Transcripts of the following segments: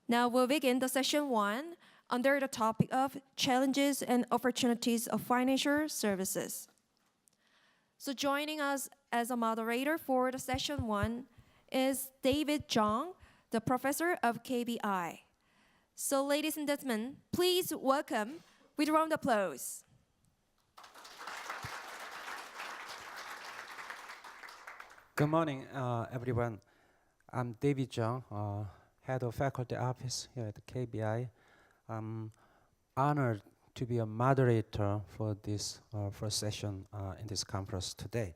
Now we'll begin the session one under the topic of challenges and opportunities of financial services. So joining us as a moderator for the session one is David Zhang, the professor of KBI. So ladies and gentlemen, please welcome with a round of applause. Good morning, everyone. I'm David Zhang, Head of Faculty Office here at KBI. I'm honored to be a moderator for this first session in this conference today.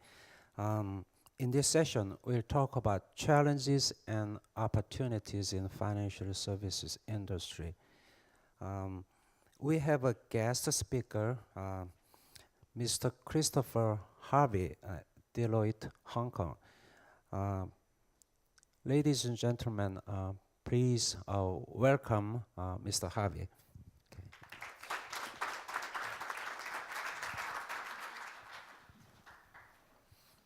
In this session, we'll talk about challenges and opportunities in financial services industry. We have a guest speaker, Mr. Christopher Harvey, Deloitte, Hong Kong. Ladies and gentlemen, please welcome Mr. Harvey. Okay.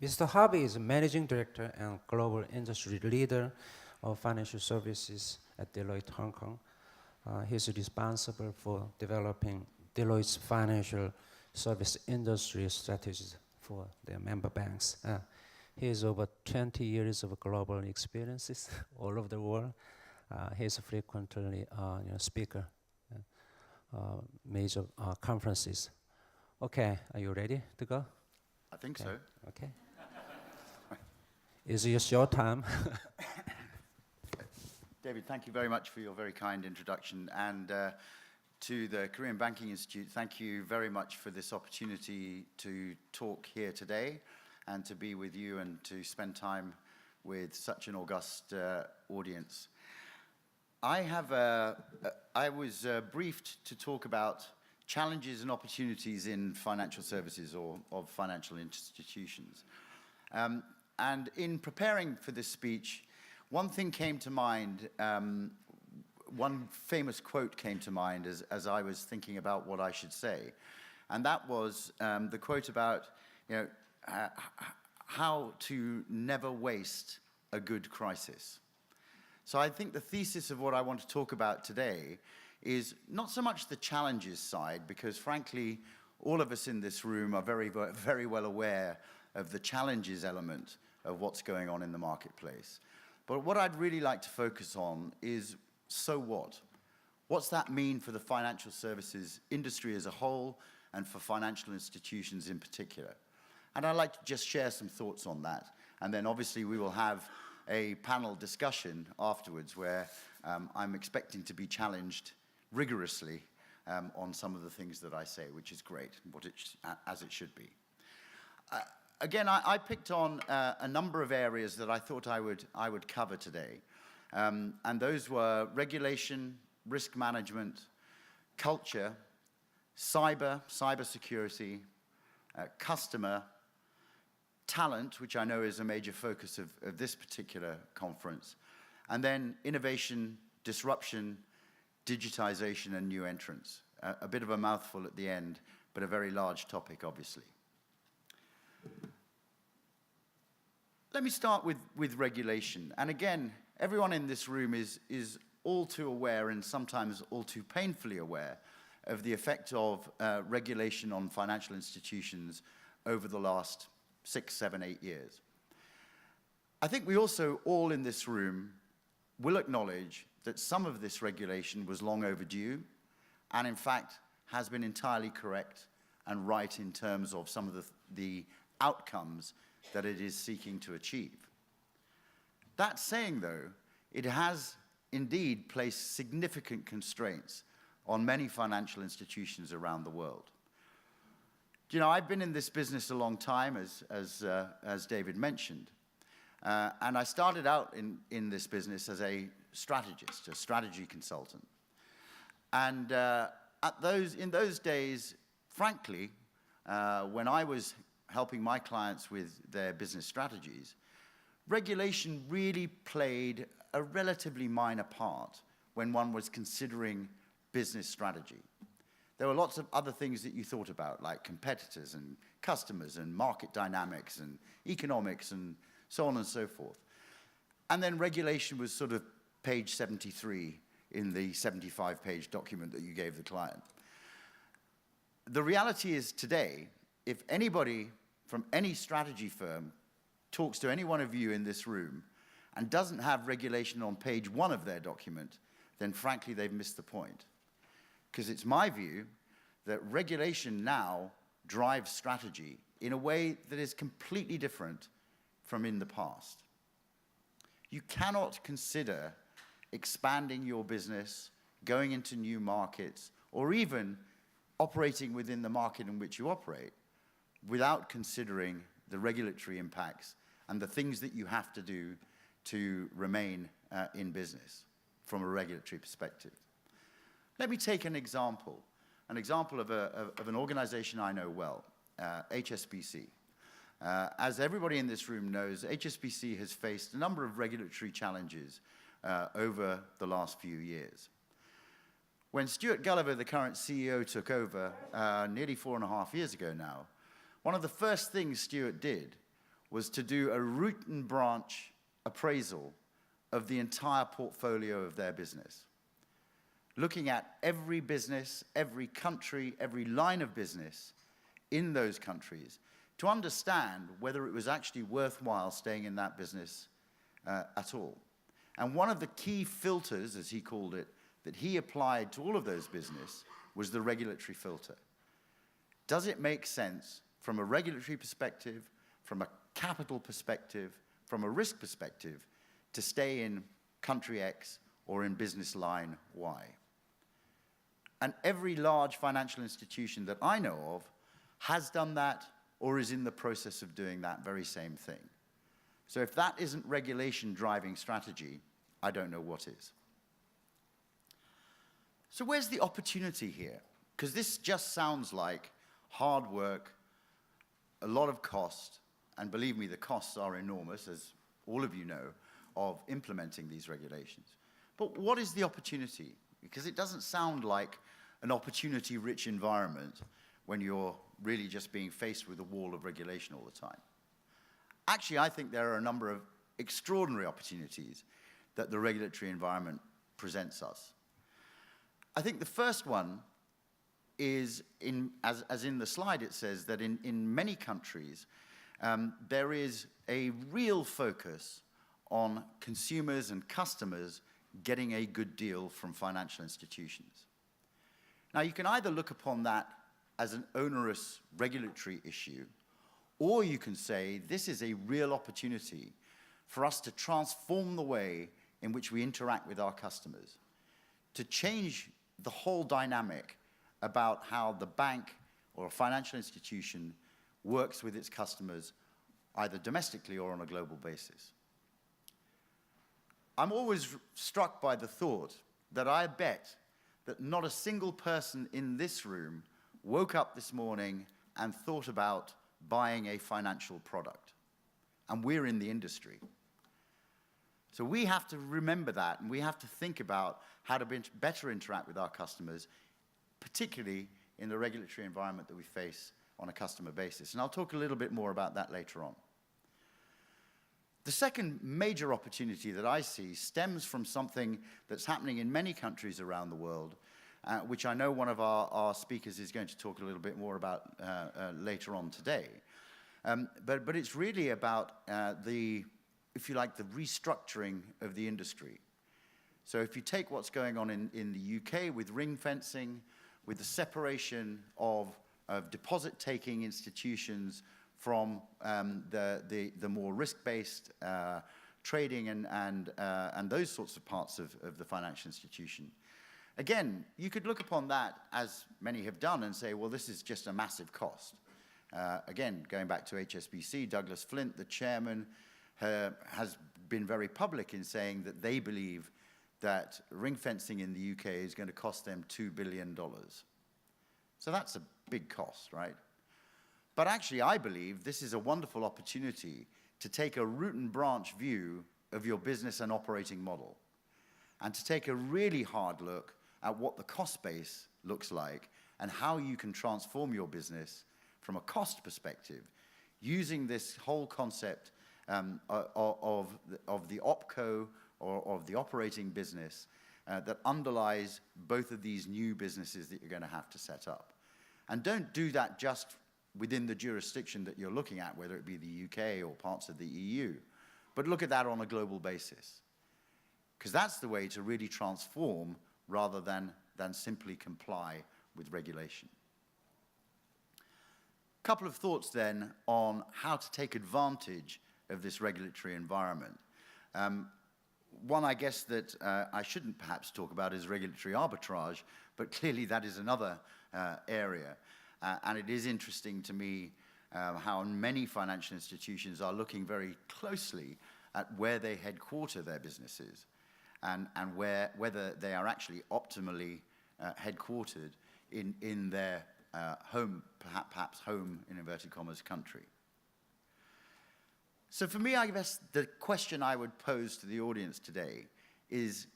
Mr. Harvey is Managing Director and Global Industry Leader of Financial Services at Deloitte, Hong Kong. He's responsible for developing Deloitte's financial service industry strategies for their member banks. He has over 20 years of global experiences all over the world. He's frequently speaker, major conferences. Okay, are you ready to go? I think okay. so. Okay. Is it your time? David, thank you very much for your very kind introduction. And to the Korean Banking Institute, thank you very much for this opportunity to talk here today and to be with you and to spend time with such an august audience. I was briefed to talk about challenges and opportunities in financial services or of financial institutions. And in preparing for this speech, one thing came to mind, one famous quote came to mind as I was thinking about what I should say. And that was the quote about, how to never waste a good crisis. So I think the thesis of what I want to talk about today is not so much the challenges side, because frankly, all of us in this room are very, very well aware of the challenges element of what's going on in the marketplace. But what I'd really like to focus on is, so what? What's that mean for the financial services industry as a whole and for financial institutions in particular? And I'd like to just share some thoughts on that. And then obviously we will have a panel discussion afterwards where I'm expecting to be challenged rigorously on some of the things that I say, which is great, as it should be. Again, I picked on a number of areas that I thought I would cover today. And those were regulation, risk management, culture, cybersecurity, customer, talent, which I know is a major focus of this particular conference, and then innovation, disruption, digitization, and new entrants. A bit of a mouthful at the end, but a very large topic, obviously. Let me start with regulation. And again, everyone in this room is all too aware and sometimes all too painfully aware of the effect of regulation on financial institutions over the last 6, 7, 8 years. I think we also all in this room will acknowledge that some of this regulation was long overdue and in fact has been entirely correct and right in terms of some of the outcomes that it is seeking to achieve. That saying though, it has indeed placed significant constraints on many financial institutions around the world. I've been in this business a long time, as David mentioned, and I started out in this business as a strategist, a strategy consultant. And in those days, frankly, when I was helping my clients with their business strategies, regulation really played a relatively minor part when one was considering business strategy. There were lots of other things that you thought about, like competitors and customers and market dynamics and economics and so on and so forth. And then regulation was sort of page 73 in the 75-page document that you gave the client. The reality is today, if anybody from any strategy firm talks to any one of you in this room and doesn't have regulation on page 1 of their document, then frankly, they've missed the point. Because it's my view that regulation now drives strategy in a way that is completely different from in the past. You cannot consider expanding your business, going into new markets, or even operating within the market in which you operate without considering the regulatory impacts and the things that you have to do to remain in business from a regulatory perspective. Let me take an example of an organization I know well, HSBC. As everybody in this room knows, HSBC has faced a number of regulatory challenges over the last few years. When Stuart Gulliver, the current CEO, took over nearly 4.5 years ago now, one of the first things Stuart did was to do a root and branch appraisal of the entire portfolio of their business, looking at every business, every country, every line of business in those countries to understand whether it was actually worthwhile staying in that business at all. And one of the key filters, as he called it, that he applied to all of those business was the regulatory filter. Does it make sense from a regulatory perspective, from a capital perspective, from a risk perspective, to stay in country X or in business line Y? And every large financial institution that I know of has done that or is in the process of doing that very same thing. So if that isn't regulation driving strategy, I don't know what is. So where's the opportunity here? Because this just sounds like hard work, a lot of cost, and believe me, the costs are enormous, as all of you know, of implementing these regulations. But what is the opportunity? Because it doesn't sound like an opportunity-rich environment when you're really just being faced with a wall of regulation all the time. Actually, I think there are a number of extraordinary opportunities that the regulatory environment presents us. I think the first one is, as in the slide it says, that in many countries, there is a real focus on consumers and customers getting a good deal from financial institutions. Now, you can either look upon that as an onerous regulatory issue, or you can say this is a real opportunity for us to transform the way in which we interact with our customers, to change the whole dynamic about how the bank or a financial institution works with its customers, either domestically or on a global basis. I'm always struck by the thought that I bet that not a single person in this room woke up this morning and thought about buying a financial product. And we're in the industry. So we have to remember that, and we have to think about how to better interact with our customers, particularly in the regulatory environment that we face on a customer basis. And I'll talk a little bit more about that later on. The second major opportunity that I see stems from something that's happening in many countries around the world, which I know one of our speakers is going to talk a little bit more about later on today. But it's really about if you like, the restructuring of the industry. So if you take what's going on in the UK with ring fencing, with the separation of deposit-taking institutions from the more risk-based trading and those sorts of parts of the financial institution. Again, you could look upon that, as many have done, and say, well, this is just a massive cost. Again, going back to HSBC, Douglas Flint, the chairman, has been very public in saying that they believe that ring fencing in the UK is going to cost them $2 billion. So that's a big cost, right? But actually, I believe this is a wonderful opportunity to take a root and branch view of your business and operating model, and to take a really hard look at what the cost base looks like and how you can transform your business from a cost perspective using this whole concept of the OpCo or of the operating business that underlies both of these new businesses that you're going to have to set up. And don't do that just within the jurisdiction that you're looking at, whether it be the UK or parts of the EU, but look at that on a global basis. Because that's the way to really transform rather than simply comply with regulation. A couple of thoughts then on how to take advantage of this regulatory environment. One, I guess, that I shouldn't perhaps talk about is regulatory arbitrage, but clearly that is another area. And it is interesting to me how many financial institutions are looking very closely at where they headquarter their businesses and whether they are actually optimally headquartered in their home, perhaps home, in inverted commas, country. So for me, I guess the question I would pose to the audience today is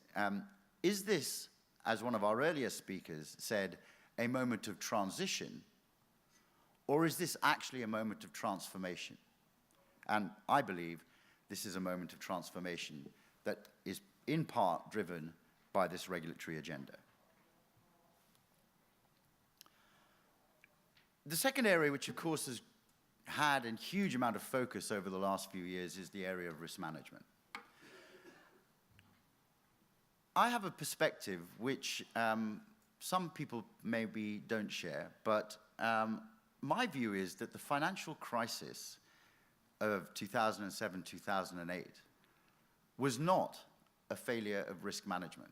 this, as one of our earlier speakers said, a moment of transition, or is this actually a moment of transformation? And I believe this is a moment of transformation that is in part driven by this regulatory agenda. The second area, which of course has had a huge amount of focus over the last few years, is the area of risk management. I have a perspective which some people maybe don't share, but my view is that the financial crisis of 2007, 2008 was not a failure of risk management.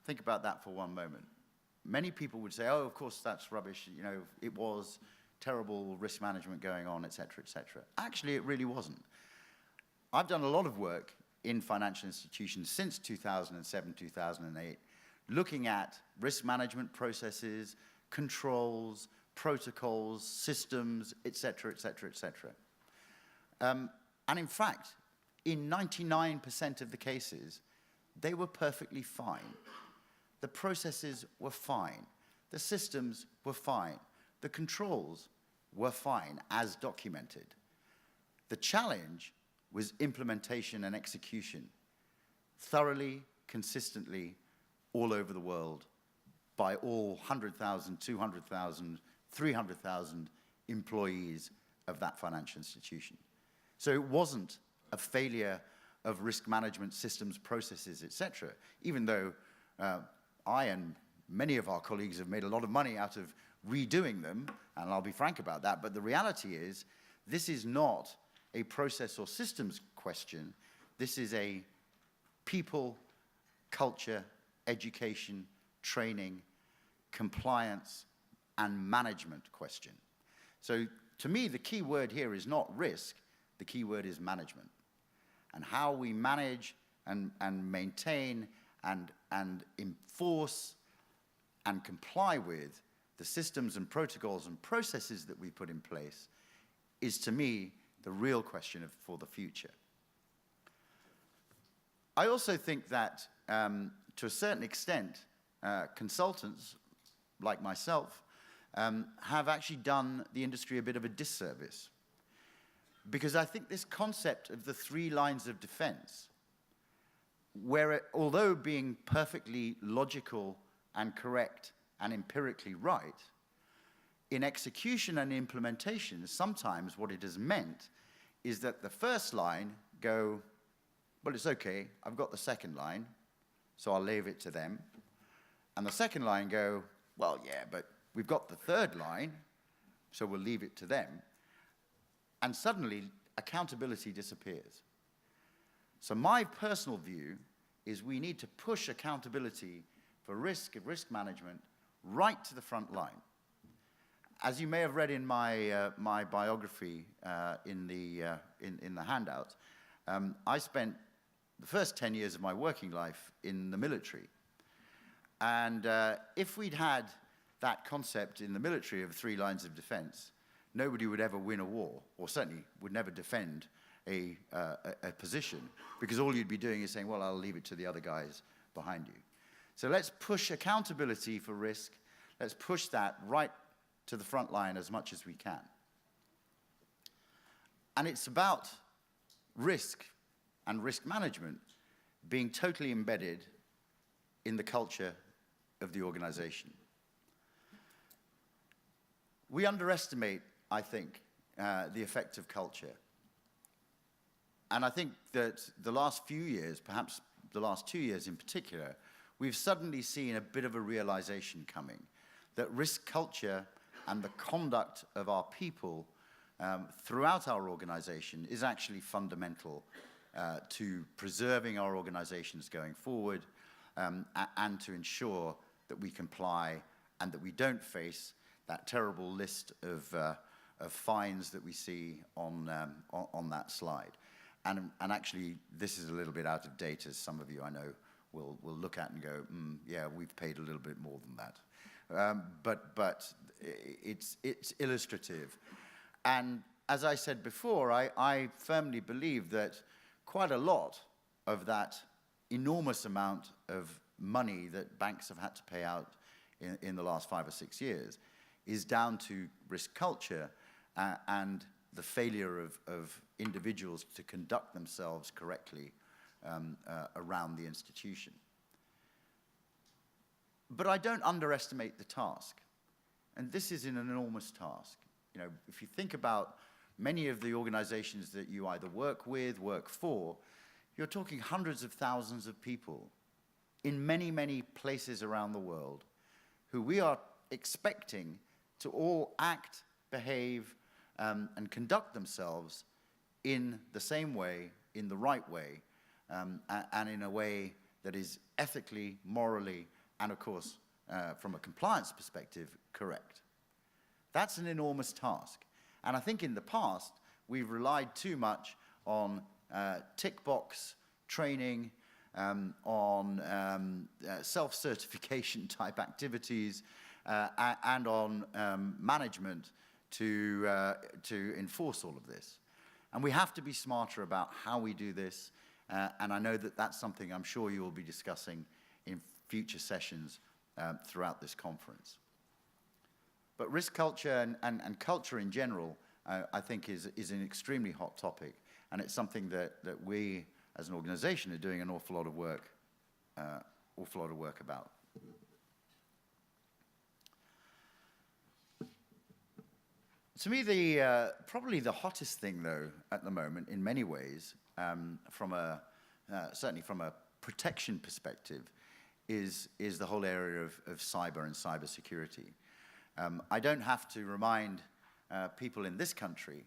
Think about that for one moment. Many people would say, oh, of course, that's rubbish. You know, it was terrible risk management going on, et cetera, et cetera. Actually, it really wasn't. I've done a lot of work in financial institutions since 2007, 2008, looking at risk management processes, controls, protocols, systems, et cetera, et cetera, et cetera. And in fact, in 99% of the cases, they were perfectly fine. The processes were fine. The systems were fine. The controls were fine, as documented. The challenge was implementation and execution, thoroughly, consistently, all over the world, by all 100,000, 200,000, 300,000 employees of that financial institution. So it wasn't a failure of risk management systems, processes, et cetera, even though I and many of our colleagues have made a lot of money out of redoing them, and I'll be frank about that, but the reality is this is not a process or systems question. This is a people, culture, education, training, compliance, and management question. So to me, the key word here is not risk, the key word is management. And how we manage and maintain and enforce and comply with the systems and protocols and processes that we put in place is, to me, the real question for the future. I also think that, to a certain extent, consultants, like myself, have actually done the industry a bit of a disservice. Because I think this concept of the 3 lines of defense, where although being perfectly logical and correct and empirically right, in execution and implementation, sometimes what it has meant is that the first line go, well, it's okay, I've got the second line, so I'll leave it to them. And the second line go, well, yeah, but we've got the third line, so we'll leave it to them. And suddenly, accountability disappears. So my personal view is we need to push accountability for risk management right to the front line. As you may have read in my biography in the handout, I spent the first 10 years of my working life in the military. And if we'd had that concept in the military of 3 lines of defense, nobody would ever win a war, or certainly would never defend a position, because all you'd be doing is saying, well, I'll leave it to the other guys behind you. So let's push accountability for risk. Let's push that right to the front line as much as we can. And it's about risk and risk management being totally embedded in the culture of the organization. We underestimate, I think, the effect of culture. And I think that the last few years, perhaps the last 2 years in particular, we've suddenly seen a bit of a realization coming that risk culture and the conduct of our people throughout our organization is actually fundamental to preserving our organizations going forward and to ensure that we comply and that we don't face that terrible list of fines that we see on that slide. And actually, this is a little bit out of date, as some of you I know will look at and go, yeah, we've paid a little bit more than that. But it's illustrative. And as I said before, I firmly believe that quite a lot of that enormous amount of money that banks have had to pay out in the last 5 or 6 years is down to risk culture and the failure of individuals to conduct themselves correctly around the institution. But I don't underestimate the task. And this is an enormous task. You know, if you think about many of the organizations that you either work with, work for, you're talking hundreds of thousands of people in many, many places around the world who we are expecting to all act, behave, and conduct themselves in the same way, in the right way, and in a way that is ethically, morally, and of course, from a compliance perspective, correct. That's an enormous task. And I think in the past, we've relied too much on tick box training, on self-certification type activities, and on management to enforce all of this. And we have to be smarter about how we do this. And I know that that's something I'm sure you will be discussing in future sessions throughout this conference. But risk culture and culture in general, I think, is an extremely hot topic. And it's something that we, as an organization, are doing an awful lot of work about. To me, probably the hottest thing, though, at the moment, in many ways, certainly from a protection perspective, is the whole area of cyber and cybersecurity. I don't have to remind people in this country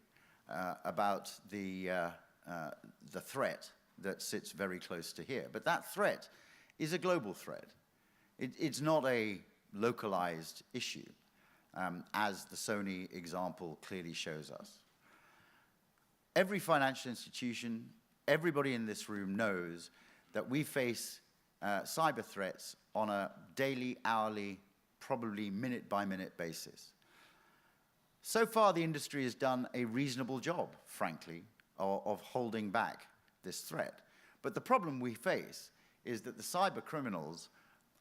about the threat that sits very close to here. But that threat is a global threat. It's not a localized issue, as the Sony example clearly shows us. Every financial institution, everybody in this room knows that we face cyber threats on a daily, hourly, probably minute-by-minute basis. So far, the industry has done a reasonable job, frankly, of holding back this threat. But the problem we face is that the cyber criminals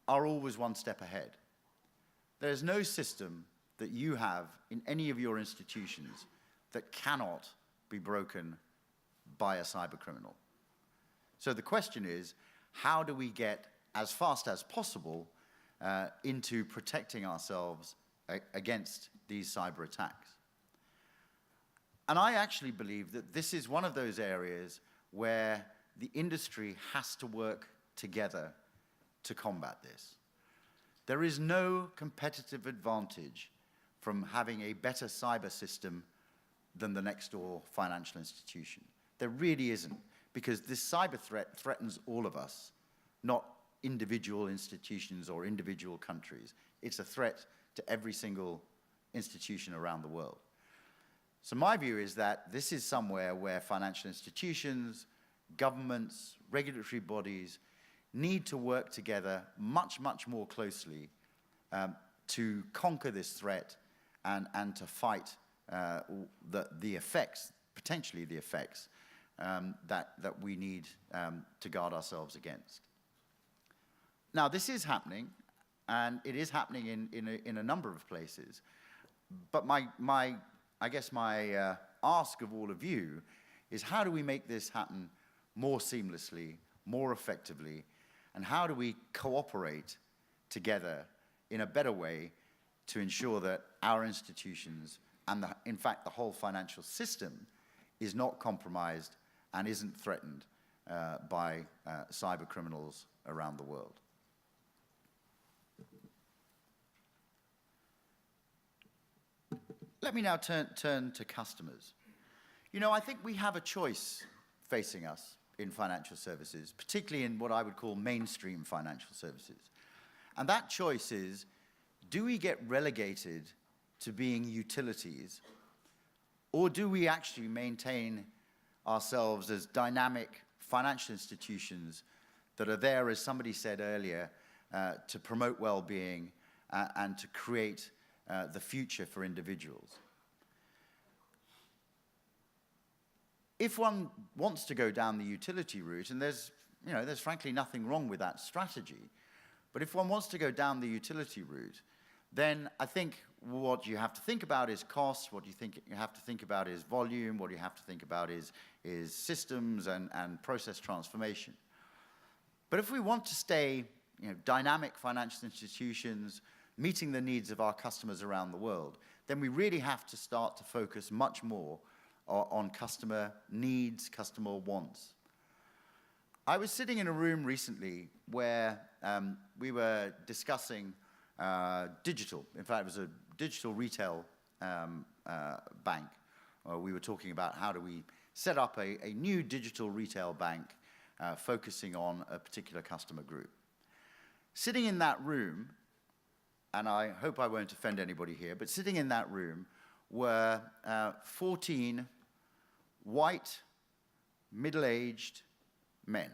are always one step ahead. There's no system that you have in any of your institutions that cannot be broken by a cyber criminal. So the question is, how do we get as fast as possible into protecting ourselves against these cyber attacks? And I actually believe that this is one of those areas where the industry has to work together to combat this. There is no competitive advantage from having a better cyber system than the next door financial institution. There really isn't, because this cyber threat threatens all of us, not individual institutions or individual countries. It's a threat to every single institution around the world. So my view is that this is somewhere where financial institutions, governments, regulatory bodies need to work together much, much more closely to conquer this threat and to fight the effects, potentially the effects, that we need to guard ourselves against. Now, this is happening, and it is happening in a number of places. But I guess my ask of all of you is, how do we make this happen more seamlessly, more effectively, and how do we cooperate together in a better way to ensure that our institutions and, in fact, the whole financial system is not compromised and isn't threatened by cyber criminals around the world. Let me now turn to customers. You know, I think we have a choice facing us in financial services, particularly in what I would call mainstream financial services. And that choice is, do we get relegated to being utilities, or do we actually maintain ourselves as dynamic financial institutions that are there, as somebody said earlier, to promote well-being and to create the future for individuals? If one wants to go down the utility route, and there's frankly nothing wrong with that strategy, but if one wants to go down the utility route, then I think what you have to think about is cost, what you have to think about is volume, what you have to think about is systems and process transformation. But if we want to stay dynamic financial institutions, meeting the needs of our customers around the world, then we really have to start to focus much more on customer needs, customer wants. I was sitting in a room recently where we were discussing digital. In fact, it was a digital retail bank. We were talking about how do we set up a new digital retail bank focusing on a particular customer group. Sitting in that room, and I hope I won't offend anybody here, but sitting in that room were 14 white, middle-aged men.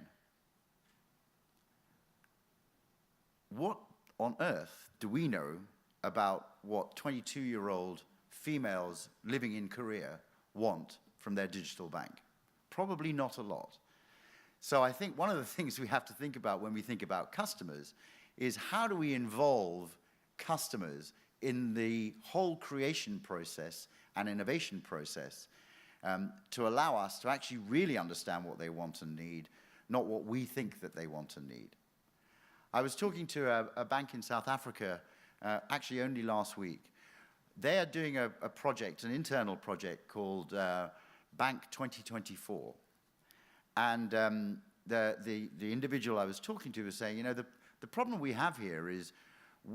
What on earth do we know about what 22-year-old females living in Korea want from their digital bank? Probably not a lot. So I think one of the things we have to think about when we think about customers is how do we involve customers in the whole creation process and innovation process to allow us to actually really understand what they want and need, not what we think that they want and need. I was talking to a bank in South Africa actually only last week. They are doing a project, an internal project called Bank 2024. And the individual I was talking to was saying, the problem we have here is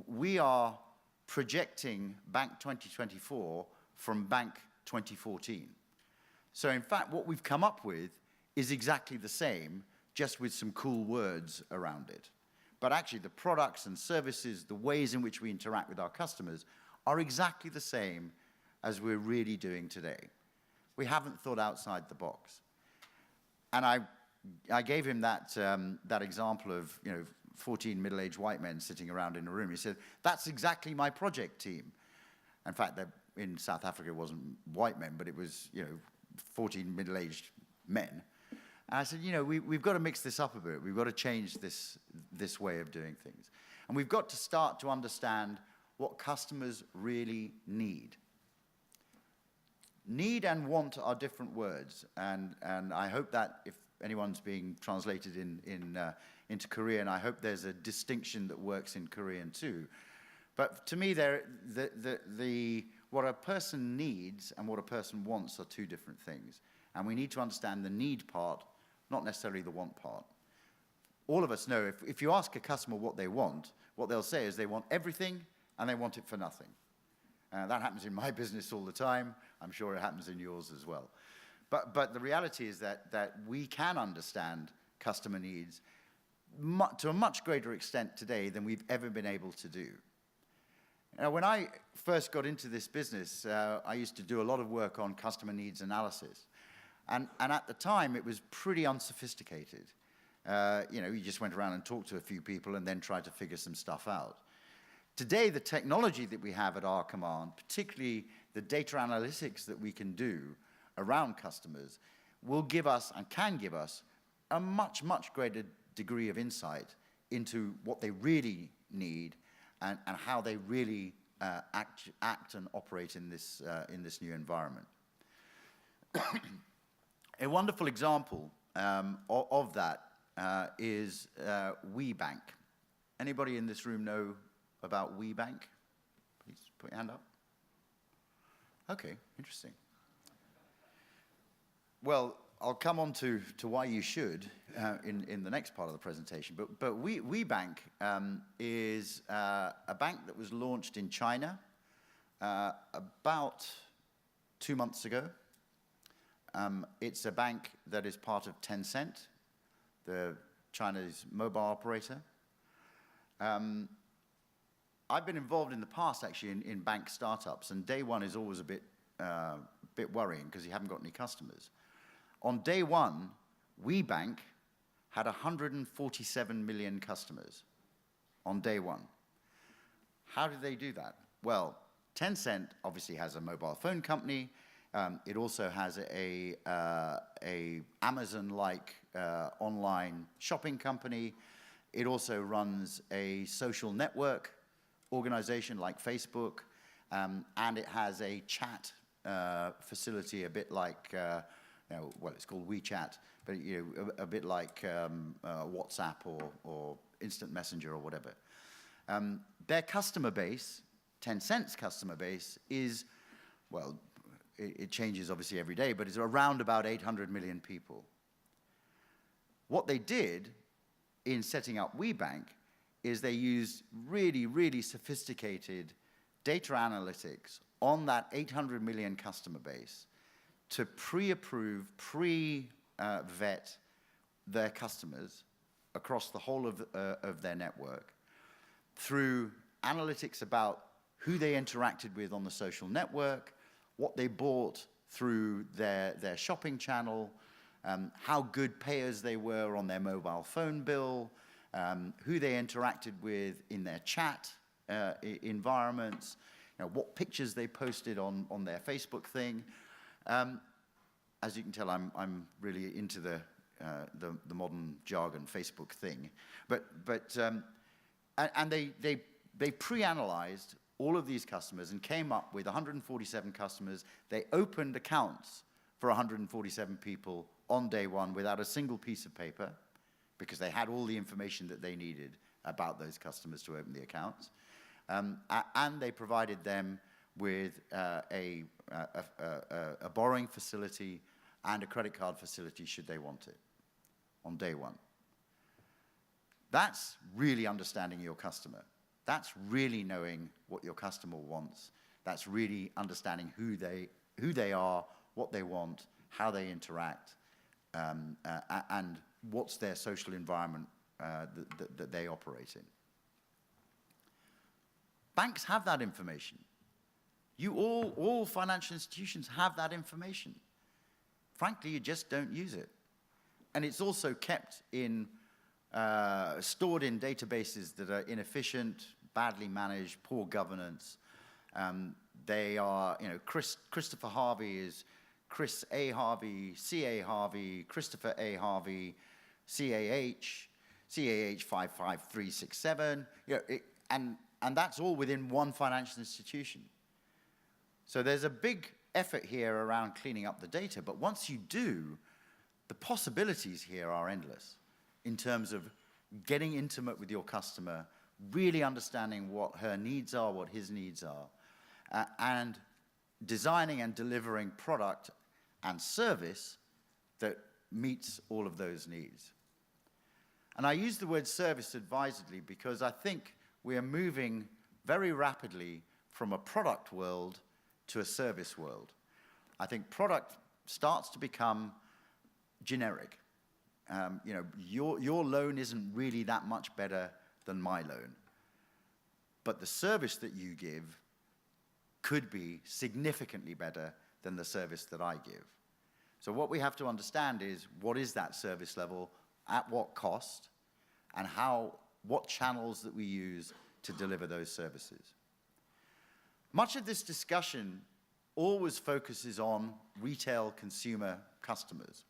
we are projecting Bank 2024 from Bank 2014. So in fact, what we've come up with is exactly the same, just with some cool words around it. But actually, the products and services, the ways in which we interact with our customers are exactly the same as we're really doing today. We haven't thought outside the box. And I gave him that example of 14 middle-aged white men sitting around in a room. He said, that's exactly my project team. In fact, in South Africa, it wasn't white men, but it was 14 middle-aged men. And I said, we've got to mix this up a bit. We've got to change this way of doing things. And we've got to start to understand what customers really need. Need and want are different words, and I hope that if anyone's being translated into Korean, I hope there's a distinction that works in Korean too. But to me, what a person needs and what a person wants are two different things. And we need to understand the need part, not necessarily the want part. All of us know if you ask a customer what they want, what they'll say is they want everything and they want it for nothing. That happens in my business all the time. I'm sure it happens in yours as well. But the reality is that we can understand customer needs to a much greater extent today than we've ever been able to do. Now, when I first got into this business, I used to do a lot of work on customer needs analysis. And at the time, it was pretty unsophisticated. You just went around and talked to a few people and then tried to figure some stuff out. Today, the technology that we have at our command, particularly the data analytics that we can do around customers, will give us and can give us a much, much greater degree of insight into what they really need and how they really act and operate in this new environment. A wonderful example of that is WeBank. Anybody in this room know about WeBank? Please put your hand up. Okay, interesting. Well, I'll come on to why you should in the next part of the presentation. But WeBank is a bank that was launched in China about 2 months ago. It's a bank that is part of Tencent, the China's mobile operator. I've been involved in the past, actually, in bank startups, and day one is always a bit worrying because you haven't got any customers. On day one, WeBank had 147 million customers on day one. How did they do that? Well, Tencent obviously has a mobile phone company. It also has a Amazon-like online shopping company. It also runs a social network organization like Facebook, and it has a chat facility, a bit like, well, it's called WeChat, but a bit like WhatsApp or Instant Messenger or whatever. Their customer base, Tencent's customer base, is, well, it changes obviously every day, but it's around about 800 million people. What they did in setting up WeBank is they used really, really sophisticated data analytics on that 800 million customer base to pre-approve, pre-vet their customers across the whole of their network through analytics about who they interacted with on the social network, what they bought through their shopping channel, how good payers they were on their mobile phone bill, who they interacted with in their chat environments, what pictures they posted on their Facebook thing. As you can tell, I'm really into the modern jargon Facebook thing. And they pre-analyzed all of these customers and came up with 147 customers. They opened accounts for 147 people on day one without a single piece of paper because they had all the information that they needed about those customers to open the accounts. And they provided them with a borrowing facility and a credit card facility should they want it on day one. That's really understanding your customer. That's really knowing what your customer wants. That's really understanding who they are, what they want, how they interact, and what's their social environment that they operate in. Banks have that information. All financial institutions have that information. Frankly, you just don't use it. And it's also kept in, stored in databases that are inefficient, badly managed, poor governance. They are, Christopher Harvey is Chris A. Harvey, C.A. Harvey, Christopher A. Harvey, CAH 55367, and that's all within one financial institution. So there's a big effort here around cleaning up the data, but once you do, the possibilities here are endless in terms of getting intimate with your customer, really understanding what her needs are, what his needs are, and designing and delivering product and service that meets all of those needs. And I use the word service advisedly because I think we are moving very rapidly from a product world to a service world. I think product starts to become generic. Your loan isn't really that much better than my loan. But the service that you give could be significantly better than the service that I give. So what we have to understand is what is that service level, at what cost, and what channels that we use to deliver those services. Much of this discussion always focuses on retail consumer customers.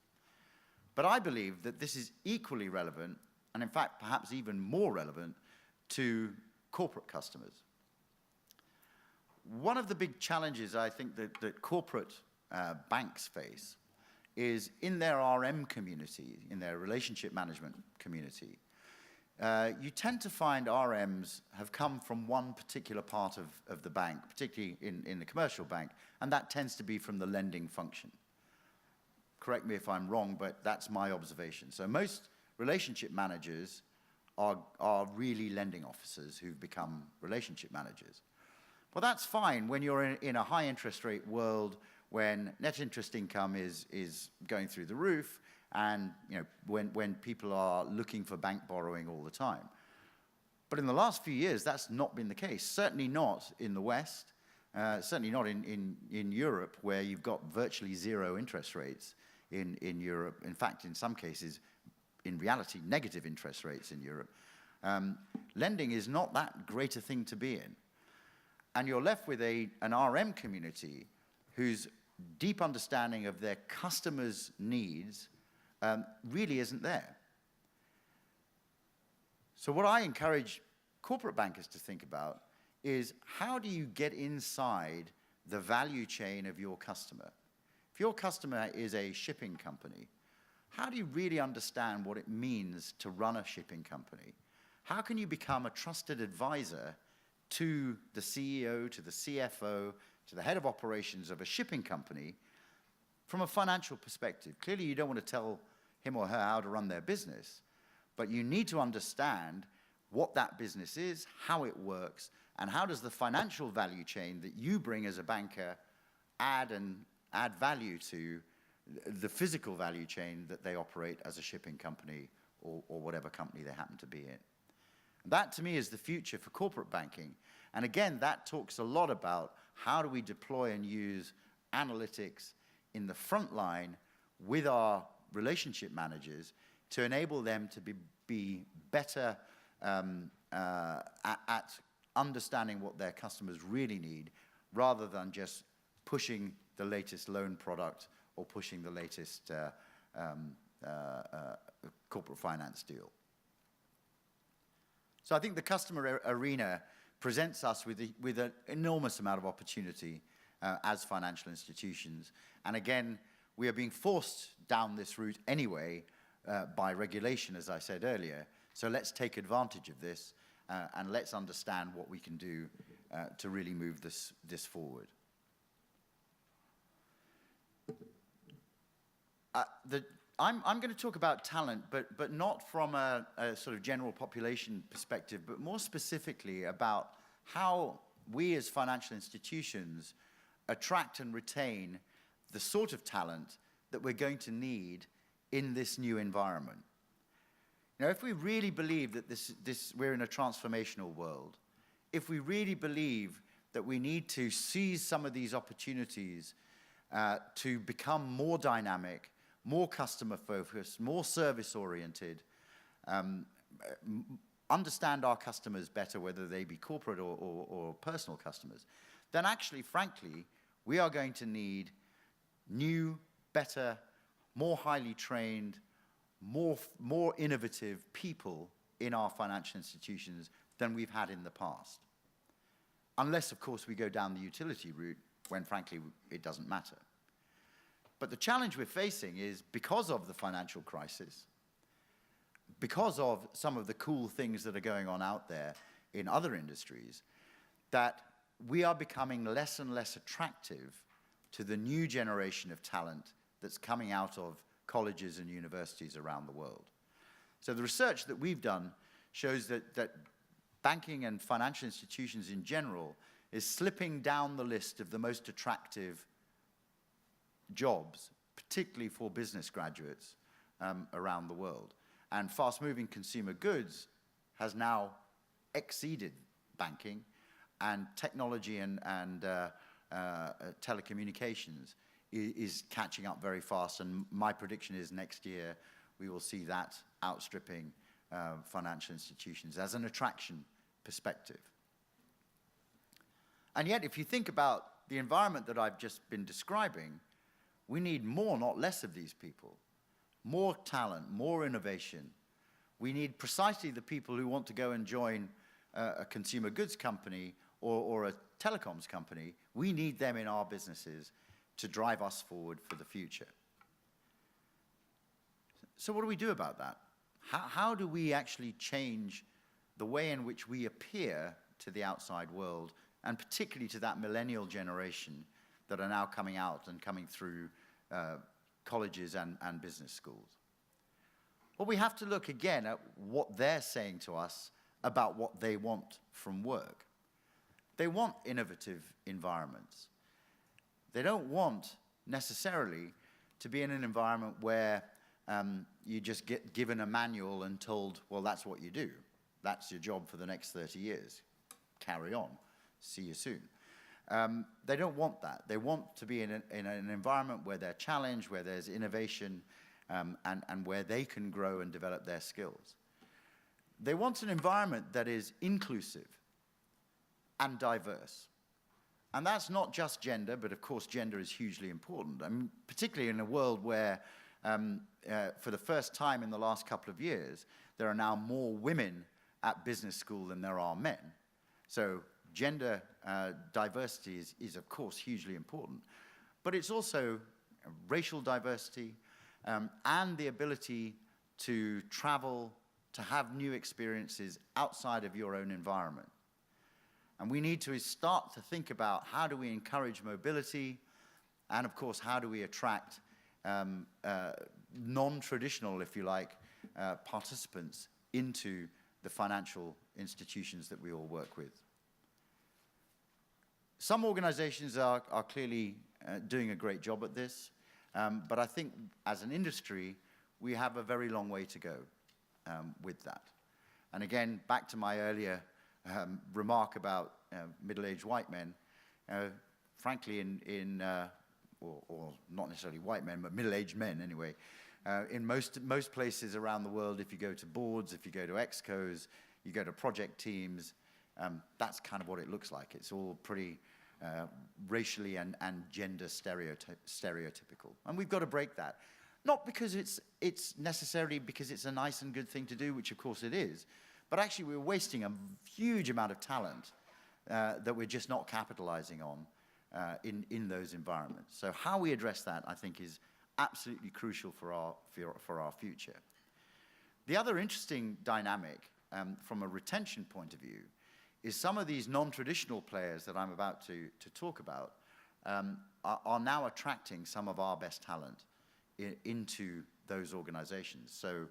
But I believe that this is equally relevant, and in fact, perhaps even more relevant, to corporate customers. One of the big challenges I think that corporate banks face is in their RM community, in their relationship management community, you tend to find RMs have come from one particular part of the bank, particularly in the commercial bank, and that tends to be from the lending function. Correct me if I'm wrong, but that's my observation. So most relationship managers are really lending officers who've become relationship managers. Well, that's fine when you're in a high interest rate world, when net interest income is going through the roof, and when people are looking for bank borrowing all the time. But in the last few years, that's not been the case. Certainly not in the West, certainly not in Europe, where you've got virtually zero interest rates in Europe. In fact, in some cases, in reality, negative interest rates in Europe. Lending is not that great a thing to be in. And you're left with an RM community whose deep understanding of their customers' needs really isn't there. So what I encourage corporate bankers to think about is, how do you get inside the value chain of your customer? If your customer is a shipping company, how do you really understand what it means to run a shipping company? How can you become a trusted advisor to the CEO, to the CFO, to the head of operations of a shipping company from a financial perspective? Clearly, you don't want to tell him or her how to run their business, but you need to understand what that business is, how it works, and how does the financial value chain that you bring as a banker add value to the physical value chain that they operate as a shipping company or whatever company they happen to be in. That, to me, is the future for corporate banking. And again, that talks a lot about how do we deploy and use analytics in the front line with our relationship managers to enable them to be better at understanding what their customers really need, rather than just pushing the latest loan product or pushing the latest corporate finance deal. So I think the customer arena presents us with an enormous amount of opportunity as financial institutions. And again, we are being forced down this route anyway by regulation, as I said earlier. So let's take advantage of this and let's understand what we can do to really move this forward. I'm going to talk about talent, but not from a sort of general population perspective, but more specifically about how we as financial institutions attract and retain the sort of talent that we're going to need in this new environment. You know, if we really believe that we're in a transformational world, if we really believe that we need to seize some of these opportunities to become more dynamic, more customer-focused, more service-oriented, understand our customers better, whether they be corporate or personal customers, then actually, frankly, we are going to need new, better, more highly trained, more innovative people in our financial institutions than we've had in the past. Unless, of course, we go down the utility route, when, frankly, it doesn't matter. But the challenge we're facing is, because of the financial crisis, because of some of the cool things that are going on out there in other industries, that we are becoming less and less attractive to the new generation of talent that's coming out of colleges and universities around the world. So the research that we've done shows that banking and financial institutions in general is slipping down the list of the most attractive jobs, particularly for business graduates around the world. And fast-moving consumer goods has now exceeded banking, and technology and telecommunications is catching up very fast. And my prediction is next year we will see that outstripping financial institutions as an attraction perspective. And yet, if you think about the environment that I've just been describing, we need more, not less, of these people. More talent, more innovation. We need precisely the people who want to go and join a consumer goods company or a telecoms company. We need them in our businesses to drive us forward for the future. So what do we do about that? How do we actually change the way in which we appear to the outside world, and particularly to that millennial generation that are now coming out and coming through colleges and business schools? Well, we have to look again at what they're saying to us about what they want from work. They want innovative environments. They don't want necessarily to be in an environment where you just get given a manual and told, well, that's what you do. That's your job for the next 30 years. Carry on. See you soon. They don't want that. They want to be in an environment where they're challenged, where there's innovation, and where they can grow and develop their skills. They want an environment that is inclusive and diverse. And that's not just gender, but of course gender is hugely important. I mean, particularly in a world where, for the first time in the last couple of years, there are now more women at business school than there are men. So gender diversity is of course hugely important. But it's also racial diversity and the ability to travel, to have new experiences outside of your own environment. And we need to start to think about how do we encourage mobility, and of course, how do we attract non-traditional, if you like, participants into the financial institutions that we all work with. Some organizations are clearly doing a great job at this, but I think as an industry, we have a very long way to go with that. And again, back to my earlier remark about middle-aged white men, frankly, or not necessarily white men, but middle-aged men anyway, in most places around the world, if you go to boards, if you go to excos, you go to project teams, that's kind of what it looks like. It's all pretty racially and gender stereotypical. And we've got to break that. Not because it's necessarily because it's a nice and good thing to do, which of course it is, but actually we're wasting a huge amount of talent that we're just not capitalizing on in those environments. So how we address that, I think, is absolutely crucial for our future. The other interesting dynamic from a retention point of view is some of these non-traditional players that I'm about to talk about are now attracting some of our best talent into those organizations. So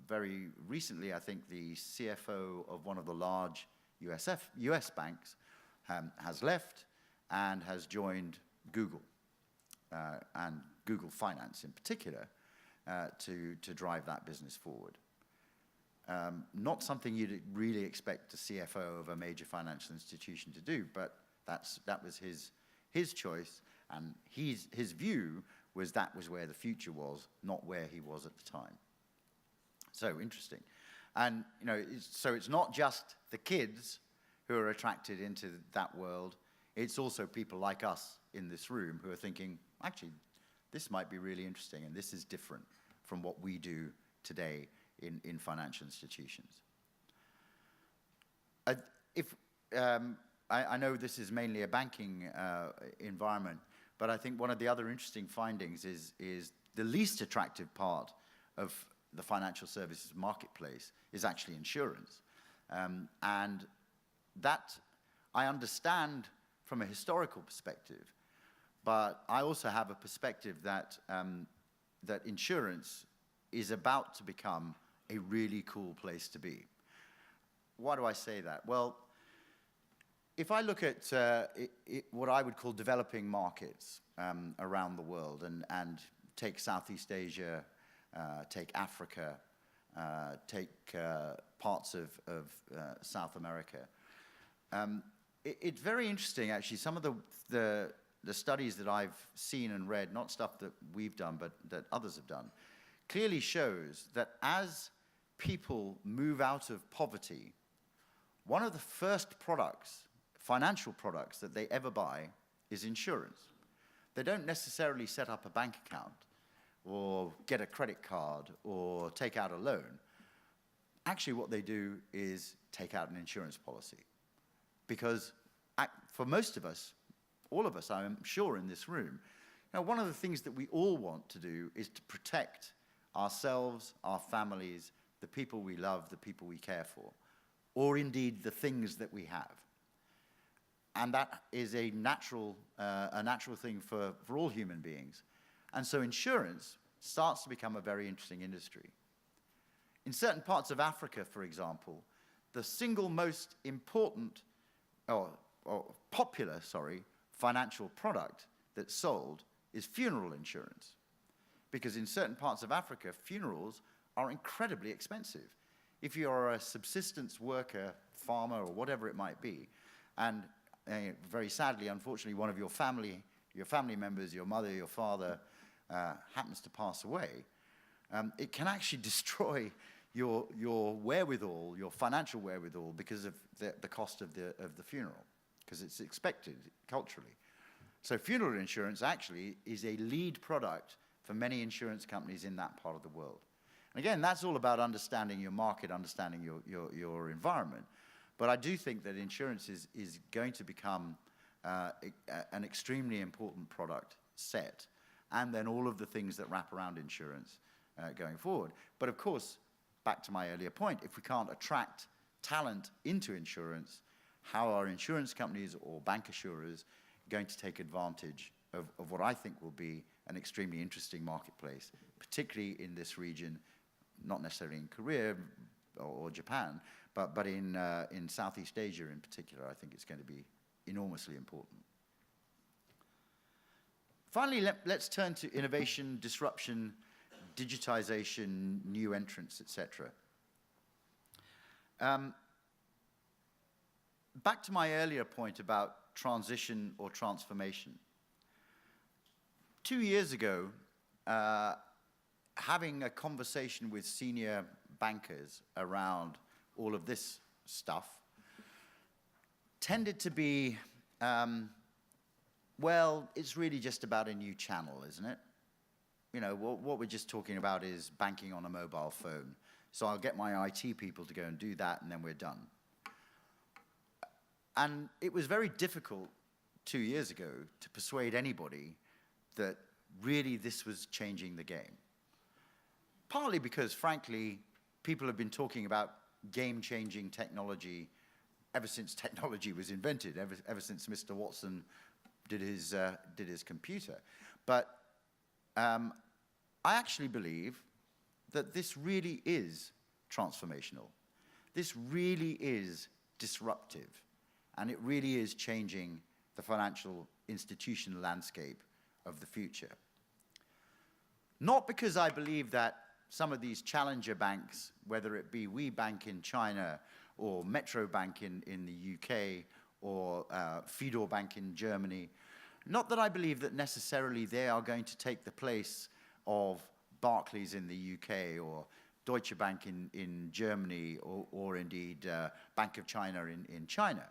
very recently, I think the CFO of one of the large US banks has left and has joined Google, and Google Finance in particular, to drive that business forward. Not something you'd really expect a CFO of a major financial institution to do, but that was his choice, and his view was that was where the future was, not where he was at the time. So interesting. And so it's not just the kids who are attracted into that world, it's also people like us in this room who are thinking, actually, this might be really interesting, and this is different from what we do today in financial institutions. I know this is mainly a banking environment, but I think one of the other interesting findings is the least attractive part of the financial services marketplace is actually insurance. And that I understand from a historical perspective, but I also have a perspective that insurance is about to become a really cool place to be. Why do I say that? Well, if I look at what I would call developing markets around the world, and take Southeast Asia, take Africa, take parts of South America, it's very interesting, actually. Some of the studies that I've seen and read, not stuff that we've done, but that others have done, clearly shows that as people move out of poverty, one of the first products, financial products, that they ever buy is insurance. They don't necessarily set up a bank account or get a credit card or take out a loan. Actually, what they do is take out an insurance policy. Because for most of us, all of us, I'm sure, in this room, one of the things that we all want to do is to protect ourselves, our families, the people we love, the people we care for, or indeed the things that we have. And that is a natural thing for all human beings. And so insurance starts to become a very interesting industry. In certain parts of Africa, for example, the single most important, or popular, financial product that's sold is funeral insurance. Because in certain parts of Africa, funerals are incredibly expensive. If you're a subsistence worker, farmer, or whatever it might be, and very sadly, unfortunately, one of your family members, your mother, your father, happens to pass away, it can actually destroy your wherewithal, your financial wherewithal, because of the cost of the funeral, because it's expected culturally. So funeral insurance actually is a lead product for many insurance companies in that part of the world. And again, that's all about understanding your market, understanding your environment. But I do think that insurance is going to become an extremely important product set, and then all of the things that wrap around insurance going forward. But of course, back to my earlier point, if we can't attract talent into insurance, how are insurance companies or bancassurers going to take advantage of what I think will be an extremely interesting marketplace, particularly in this region, not necessarily in Korea or Japan, but in Southeast Asia in particular. I think it's going to be enormously important. Finally, let's turn to innovation, disruption, digitization, new entrants, etc. Back to my earlier point about transition or transformation. 2 years ago, having a conversation with senior bankers around all of this stuff tended to be, well, it's really just about a new channel, isn't it? You know, what we're just talking about is banking on a mobile phone. So I'll get my IT people to go and do that, and then we're done. And it was very difficult 2 years ago to persuade anybody that really this was changing the game. Partly because, frankly, people have been talking about game-changing technology ever since technology was invented, ever since Mr. Watson did his computer. But I actually believe that this really is transformational. This really is disruptive. And it really is changing the financial institution landscape of the future. Not because I believe that some of these challenger banks, whether it be WeBank in China or Metro Bank in the UK or Fidor Bank in Germany, not that I believe that necessarily they are going to take the place of Barclays in the UK or Deutsche Bank in Germany or indeed Bank of China in China.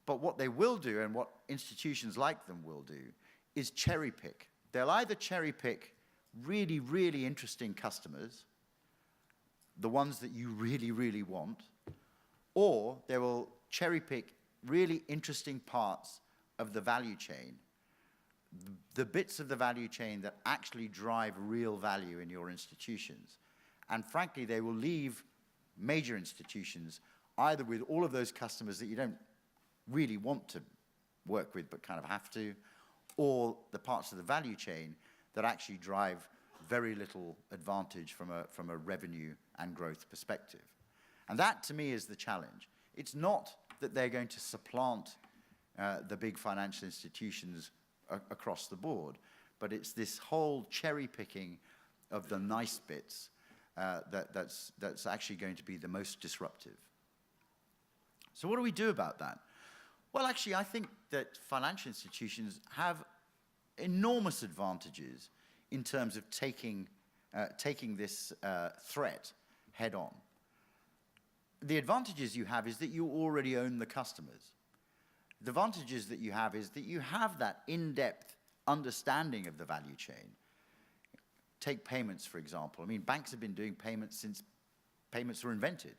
But what they will do, and what institutions like them will do, is cherry pick. They'll either cherry pick really, really interesting customers, the ones that you really, really want, or they will cherry pick really interesting parts of the value chain, the bits of the value chain that actually drive real value in your institutions. And frankly, they will leave major institutions either with all of those customers that you don't really want to work with but kind of have to, or the parts of the value chain that actually drive very little advantage from a revenue and growth perspective. And that, to me, is the challenge. It's not that they're going to supplant the big financial institutions across the board, but it's this whole cherry picking of the nice bits that's actually going to be the most disruptive. So what do we do about that? Well, actually, I think that financial institutions have enormous advantages in terms of taking this threat head on. The advantages you have is that you already own the customers. The advantages that you have is that you have that in-depth understanding of the value chain. Take payments, for example. I mean, banks have been doing payments since payments were invented.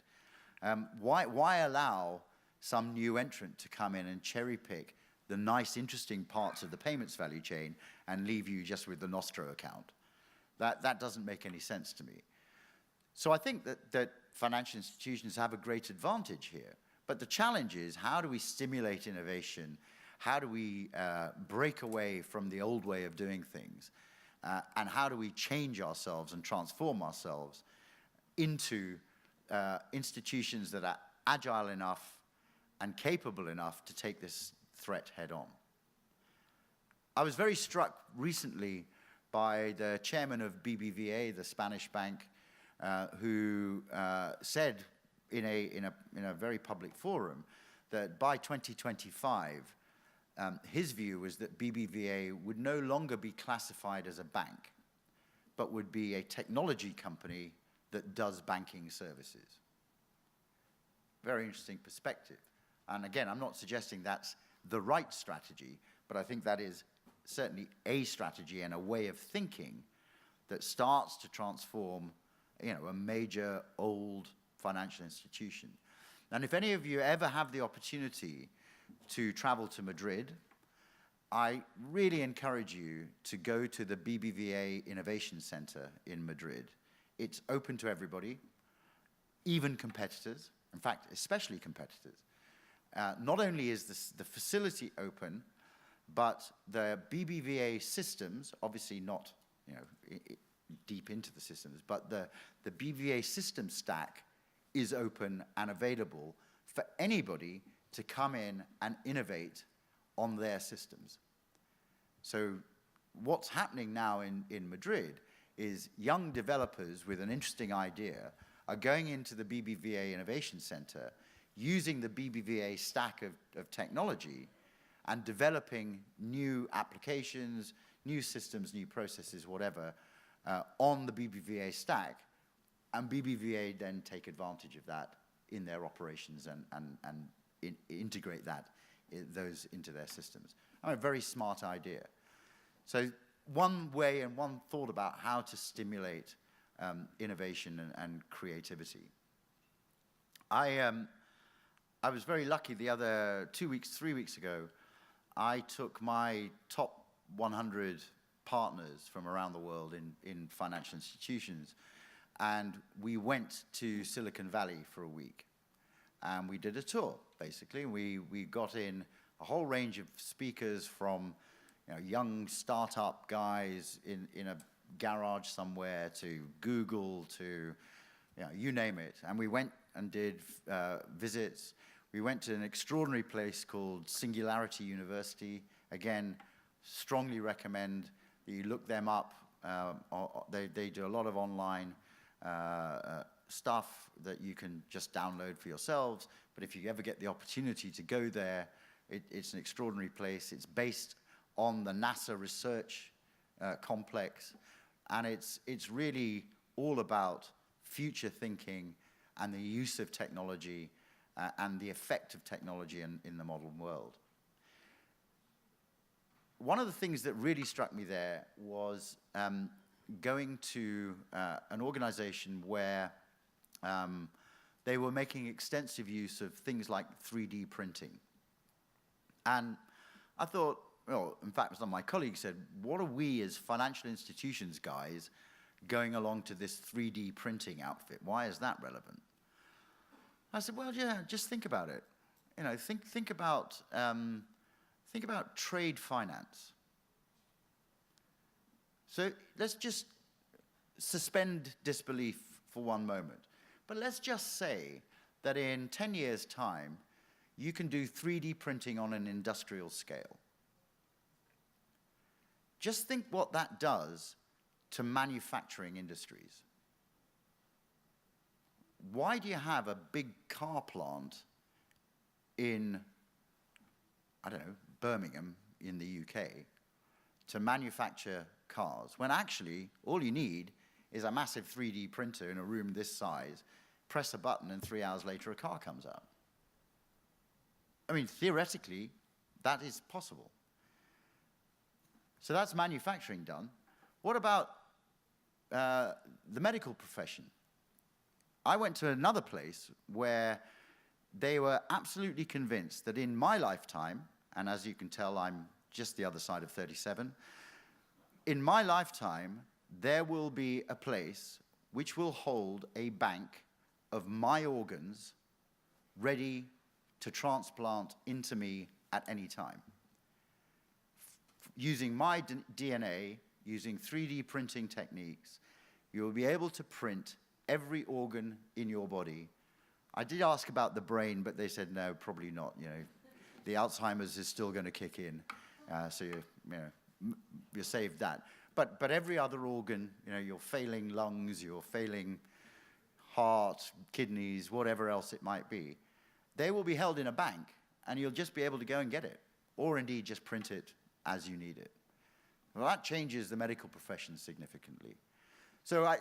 Why allow some new entrant to come in and cherry pick the nice, interesting parts of the payments value chain and leave you just with the Nostro account? That doesn't make any sense to me. So I think that financial institutions have a great advantage here. But the challenge is, how do we stimulate innovation? How do we break away from the old way of doing things? And how do we change ourselves and transform ourselves into institutions that are agile enough and capable enough to take this threat head on? I was very struck recently by the chairman of BBVA, the Spanish bank, who said in a very public forum that by 2025, his view was that BBVA would no longer be classified as a bank, but would be a technology company that does banking services. Very interesting perspective. And again, I'm not suggesting that's the right strategy, but I think that is certainly a strategy and a way of thinking that starts to transform, a major old financial institution. And if any of you ever have the opportunity to travel to Madrid, I really encourage you to go to the BBVA Innovation Center in Madrid. It's open to everybody, even competitors, in fact, especially competitors. Not only is the facility open, but the BBVA systems, obviously not deep into the systems, but the BBVA system stack is open and available for anybody to come in and innovate on their systems. So what's happening now in Madrid is young developers with an interesting idea are going into the BBVA Innovation Center, using the BBVA stack of technology and developing new applications, new systems, new processes, whatever, on the BBVA stack, and BBVA then take advantage of that in their operations and integrate those into their systems. A very smart idea. So one way and one thought about how to stimulate innovation and creativity. I was very lucky the other 3 weeks ago. I took my top 100 partners from around the world in financial institutions, and we went to Silicon Valley for a week. And we did a tour, basically. We got in a whole range of speakers from young startup guys in a garage somewhere to Google to you name it. And we went and did visits. We went to an extraordinary place called Singularity University. Again, strongly recommend that you look them up. They do a lot of online stuff that you can just download for yourselves. But if you ever get the opportunity to go there, it's an extraordinary place. It's based on the NASA research complex. And it's really all about future thinking and the use of technology and the effect of technology in the modern world. One of the things that really struck me there was going to an organization where they were making extensive use of things like 3D printing. And I thought, well, in fact, some of my colleagues said, what are we as financial institutions guys going along to this 3D printing outfit? Why is that relevant? I said, well, yeah, just think about it. Think about trade finance. So let's just suspend disbelief for one moment. But let's just say that in 10 years' time, you can do 3D printing on an industrial scale. Just think what that does to manufacturing industries. Why do you have a big car plant in, I don't know, Birmingham in the UK to manufacture cars, when actually all you need is a massive 3D printer in a room this size, press a button, and 3 hours later a car comes out? I mean, theoretically, that is possible. So that's manufacturing done. What about the medical profession? I went to another place where they were absolutely convinced that in my lifetime, and as you can tell, I'm just the other side of 37, in my lifetime, there will be a place which will hold a bank of my organs ready to transplant into me at any time. Using my DNA, using 3D printing techniques, you will be able to print every organ in your body. I did ask about the brain, but they said no, probably not. You know, the Alzheimer's is still going to kick in, so you're saved that. But every other organ, you know, your failing lungs, your failing heart, kidneys, whatever else it might be, they will be held in a bank, and you'll just be able to go and get it, or indeed just print it as you need it. Well, that changes the medical profession significantly. So,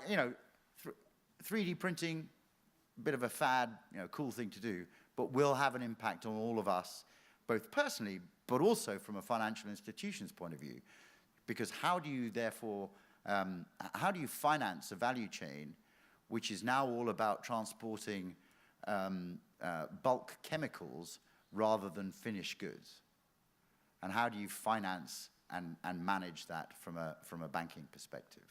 3D printing, a bit of a fad, cool thing to do, but will have an impact on all of us, both personally, but also from a financial institution's point of view. Because how do you therefore, how do you finance a value chain which is now all about transporting bulk chemicals rather than finished goods? And how do you finance and manage that from a banking perspective?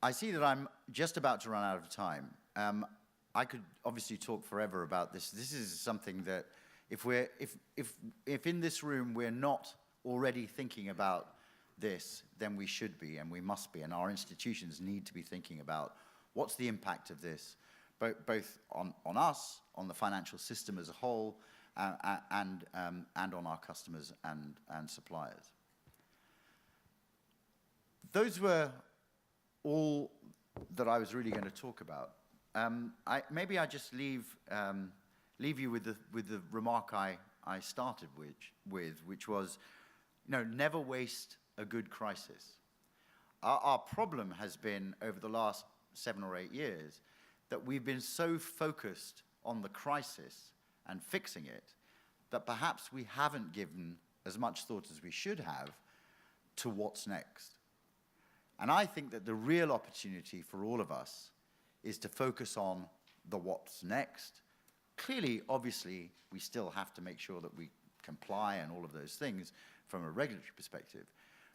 I see that I'm just about to run out of time. I could obviously talk forever about this. This is something that if in this room we're not already thinking about this, then we should be, and we must be, and our institutions need to be thinking about what's the impact of this, both on us, on the financial system as a whole, and on our customers and suppliers. Those were all that I was really going to talk about. Maybe I just leave you with the remark I started with, which was, never waste a good crisis. Our problem has been over the last 7 or 8 years that we've been so focused on the crisis and fixing it that perhaps we haven't given as much thought as we should have to what's next. And I think that the real opportunity for all of us is to focus on the what's next. Clearly, obviously, we still have to make sure that we comply and all of those things from a regulatory perspective.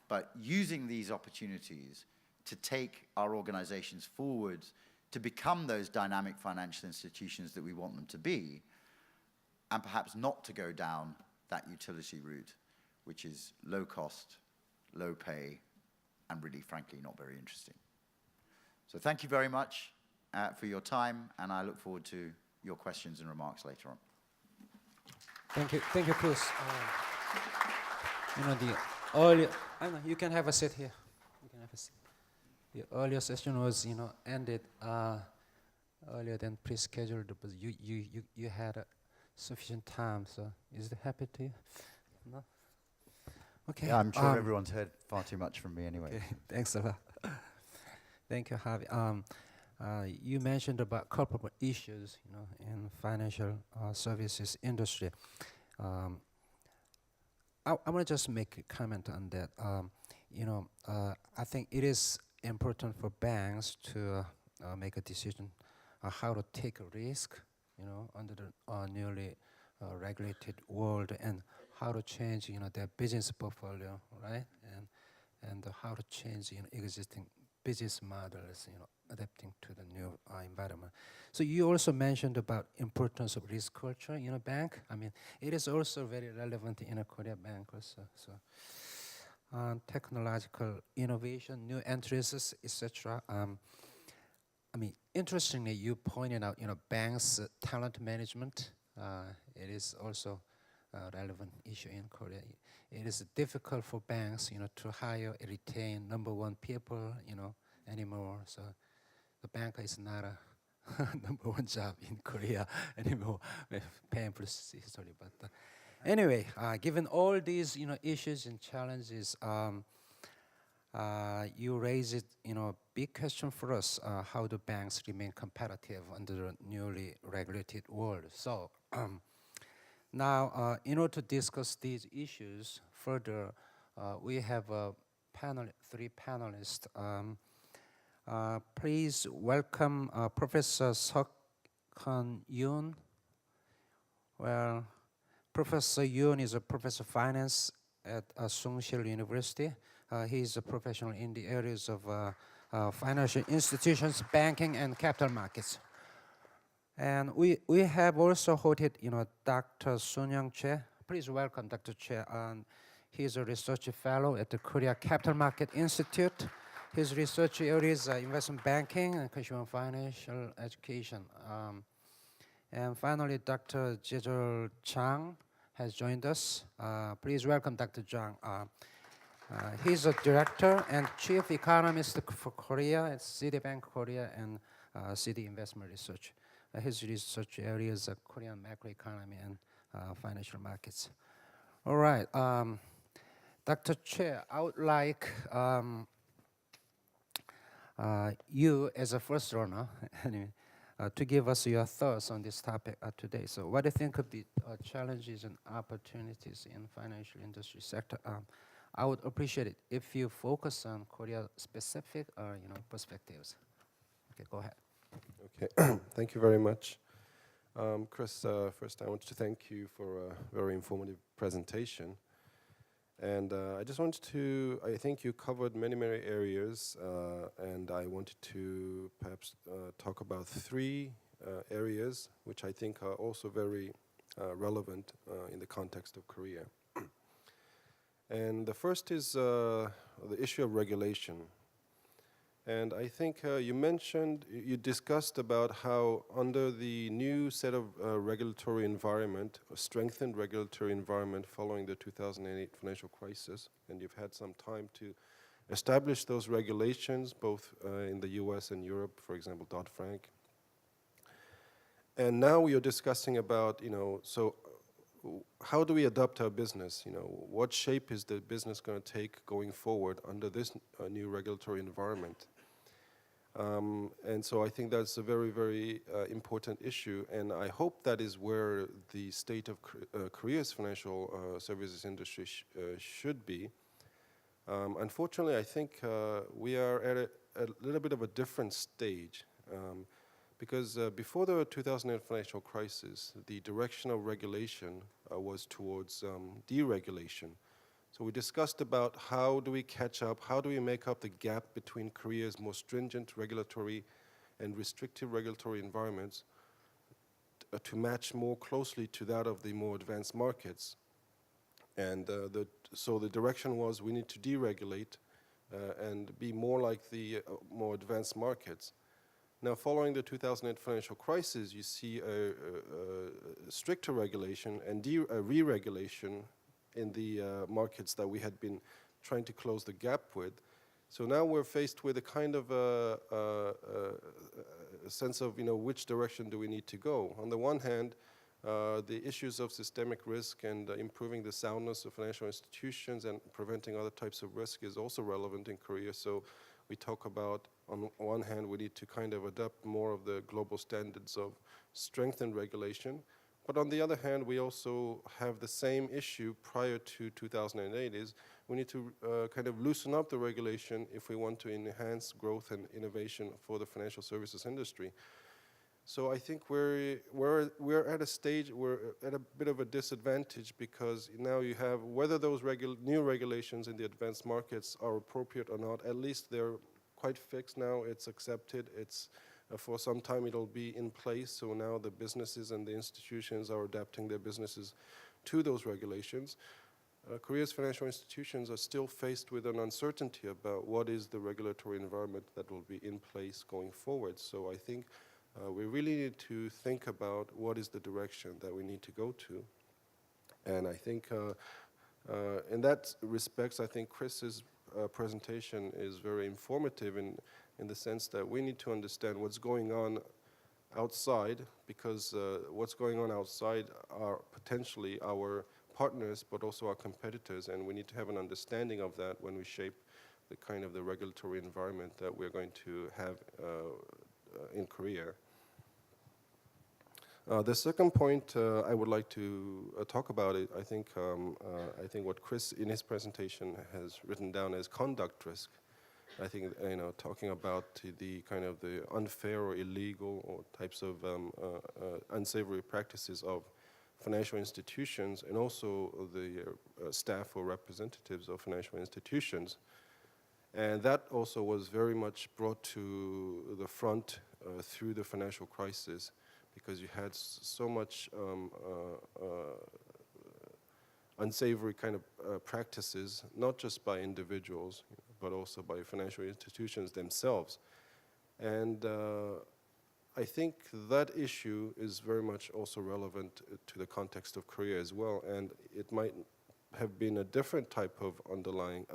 But using these opportunities to take our organizations forward to become those dynamic financial institutions that we want them to be, and perhaps not to go down that utility route, which is low cost, low pay, and really, frankly, not very interesting. So thank you very much for your time, and I look forward to your questions and remarks later on. Thank you, Chris. You can have a seat here. You can have a seat. The earlier session was, ended earlier than pre-scheduled, but you had sufficient time. So, is it happy to you? No. Okay. Yeah, I'm sure everyone's heard far too much from me anyway. Okay. Thanks a lot. Thank you, Harvey. You mentioned about corporate issues, in financial services industry. I want to just make a comment on that. I think it is important for banks to make a decision on how to take a risk, under the newly regulated world, and how to change, their business portfolio, right? And how to change, existing business models, adapting to the new environment. So you also mentioned about importance of risk culture in a bank. I mean, it is also very relevant in a Korea bank also. So technological innovation, new entries, etc. Interestingly, you pointed out, banks' talent management. It is also a relevant issue in Korea. It is difficult for banks, to hire and retain number one people, anymore. So the banker is not a number one job in Korea anymore. Painful history, but anyway, given all these, issues and challenges, you raise it, big question for us: how do banks remain competitive under the newly regulated world? So now, in order to discuss these issues further, we have three panelists. Please welcome Professor Seok-Hun Yoon. Well, Professor Yoon is a professor of finance at Sungsil University. He's a professional in the areas of financial institutions, banking, and capital markets. And we have also hosted, Dr. Sun-Young Che. Please welcome Dr. Che. He's a research fellow at the Korea Capital Market Institute. His research areas are investment banking and consumer financial education. And finally, Dr. Jejol Chang has joined us. Please welcome Dr. Chang. He's a director and chief economist for Korea at Citibank Korea and Citi Investment Research. His research areas are Korean macroeconomy and financial markets. All right, Dr. Che, I would like you as a first runner to give us your thoughts on this topic today. So what do you think of the challenges and opportunities in financial industry sector? I would appreciate it if you focus on Korea-specific perspectives. Okay, go ahead. Okay, thank you very much. Chris, first I want to thank you for a very informative presentation. And I just wanted to, I think you covered many areas, and I wanted to perhaps talk about three areas which I think are also very relevant in the context of Korea. And the first is the issue of regulation. And I think you discussed about how under the new set of regulatory environment, a strengthened regulatory environment following the 2008 financial crisis, and you've had some time to establish those regulations both in the US and Europe, for example, Dodd-Frank. And now we are discussing about, so how do we adapt our business? What shape is the business going to take going forward under this new regulatory environment? And so I think that's a very important issue, and I hope that is where the state of Korea's financial services industry should be. Unfortunately, I think we are at a little bit of a different stage, because before the 2008 financial crisis, the direction of regulation was towards deregulation. So we discussed about how do we catch up, how do we make up the gap between Korea's more stringent regulatory and restrictive regulatory environments to match more closely to that of the more advanced markets. And so the direction was we need to deregulate and be more like the more advanced markets. Now, following the 2008 financial crisis, you see a stricter regulation and re-regulation in the markets that we had been trying to close the gap with. So now we're faced with a kind of a sense of, which direction do we need to go? On the one hand, the issues of systemic risk and improving the soundness of financial institutions and preventing other types of risk is also relevant in Korea. So we talk about, on one hand, we need to kind of adopt more of the global standards of strengthened regulation. But on the other hand, we also have the same issue prior to 2008 is we need to kind of loosen up the regulation if we want to enhance growth and innovation for the financial services industry. So I think we're at a stage, we're at a bit of a disadvantage because now you have whether those new regulations in the advanced markets are appropriate or not, at least they're quite fixed now, it's accepted, it's for some time it'll be in place, so now the businesses and the institutions are adapting their businesses to those regulations. Korea's financial institutions are still faced with an uncertainty about what is the regulatory environment that will be in place going forward. So I think we really need to think about what is the direction that we need to go to. And I think in that respects, I think Chris's presentation is very informative in the sense that we need to understand what's going on outside, because what's going on outside are potentially our partners, but also our competitors, and we need to have an understanding of that when we shape the kind of the regulatory environment that we're going to have in Korea. The second point I would like to talk about it, I think what Chris in his presentation has written down as conduct risk. I think talking about the kind of the unfair or illegal or types of unsavory practices of financial institutions and also the staff or representatives of financial institutions. And that also was very much brought to the front through the financial crisis, because you had so much unsavory kind of practices, not just by individuals, but also by financial institutions themselves. And I think that issue is very much also relevant to the context of Korea as well, and it might have been a different type of underlying,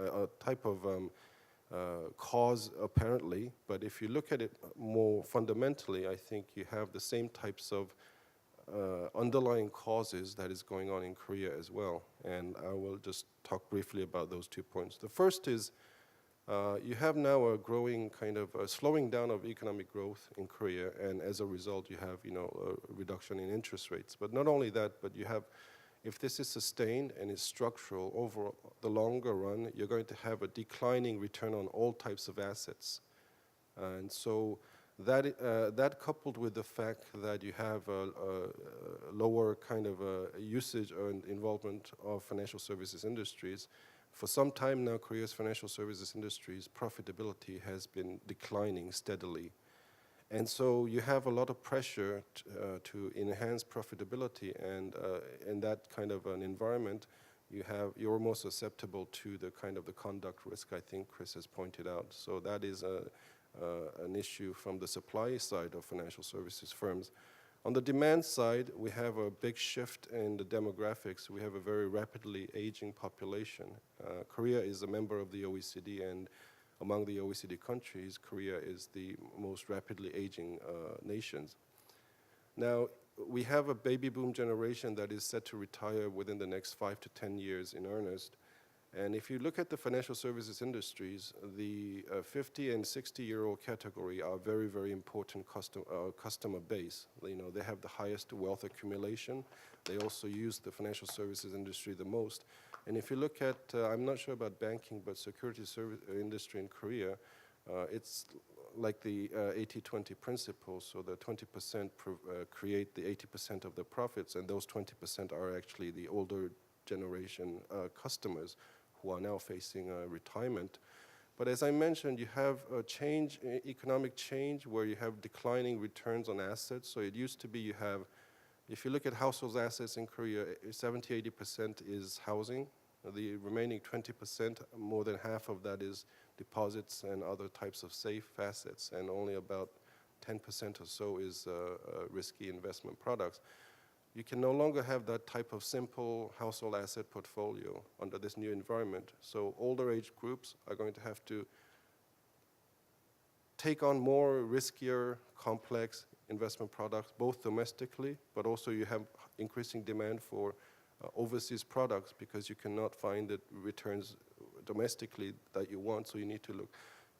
cause apparently, but if you look at it more fundamentally, I think you have the same types of underlying causes that is going on in Korea as well, and I will just talk briefly about those 2 points. The first is you have now a growing kind of a slowing down of economic growth in Korea, and as a result, you have a reduction in interest rates. But not only that, but you have, if this is sustained and is structural over the longer run, you're going to have a declining return on all types of assets, and so that coupled with the fact that you have a lower kind of usage and involvement of financial services industries. For some time now, Korea's financial services industry's profitability has been declining steadily. And so you have a lot of pressure to enhance profitability, and in that kind of an environment, you're more susceptible to the kind of the conduct risk I think Chris has pointed out. So that is an issue from the supply side of financial services firms. On the demand side, we have a big shift in the demographics. We have a very rapidly aging population. Korea is a member of the OECD, and among the OECD countries, Korea is the most rapidly aging nations. Now, we have a baby boom generation that is set to retire within the next 5 to 10 years in earnest. And if you look at the financial services industries, the 50 and 60-year-old category are very, very important customer base. They have the highest wealth accumulation. They also use the financial services industry the most. And if you look at, I'm not sure about banking, but security service industry in Korea, it's like the 80-20 principle. So the 20% create the 80% of the profits, and those 20% are actually the older generation customers who are now facing retirement. But as I mentioned, you have a change, economic change, where you have declining returns on assets. So it used to be you have, if you look at household assets in Korea, 70-80% is housing. The remaining 20%, more than half of that is deposits and other types of safe assets, and only about 10% or so is risky investment products. You can no longer have that type of simple household asset portfolio under this new environment. So older age groups are going to have to take on more riskier, complex investment products, both domestically, but also you have increasing demand for overseas products, because you cannot find the returns domestically that you want, so you need to look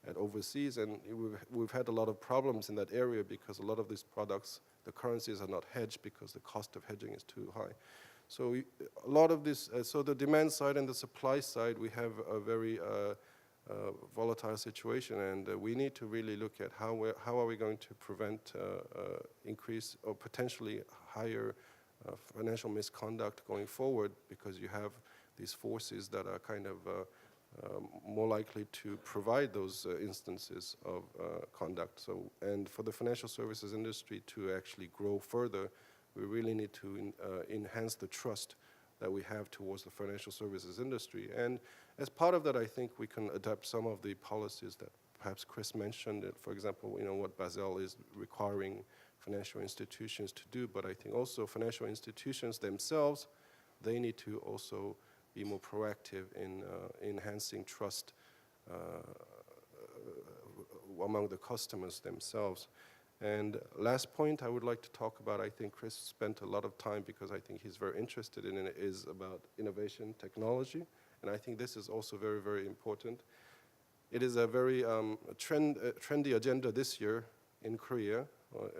at overseas. And we've had a lot of problems in that area, because a lot of these products, the currencies are not hedged because the cost of hedging is too high. So a lot of this, so the demand side and the supply side, we have a very volatile situation, and we need to really look at how are we going to prevent increase or potentially higher financial misconduct going forward, because you have these forces that are kind of more likely to provide those instances of conduct. So, and for the financial services industry to actually grow further, we really need to enhance the trust that we have towards the financial services industry. And as part of that, I think we can adapt some of the policies that perhaps Chris mentioned. For example, what Basel is requiring financial institutions to do, but I think also financial institutions themselves, they need to also be more proactive in enhancing trust among the customers themselves. And last point I would like to talk about, I think Chris spent a lot of time, because I think he's very interested in it, is about innovation technology. And I think this is also very, very important. It is a very trendy agenda this year in Korea,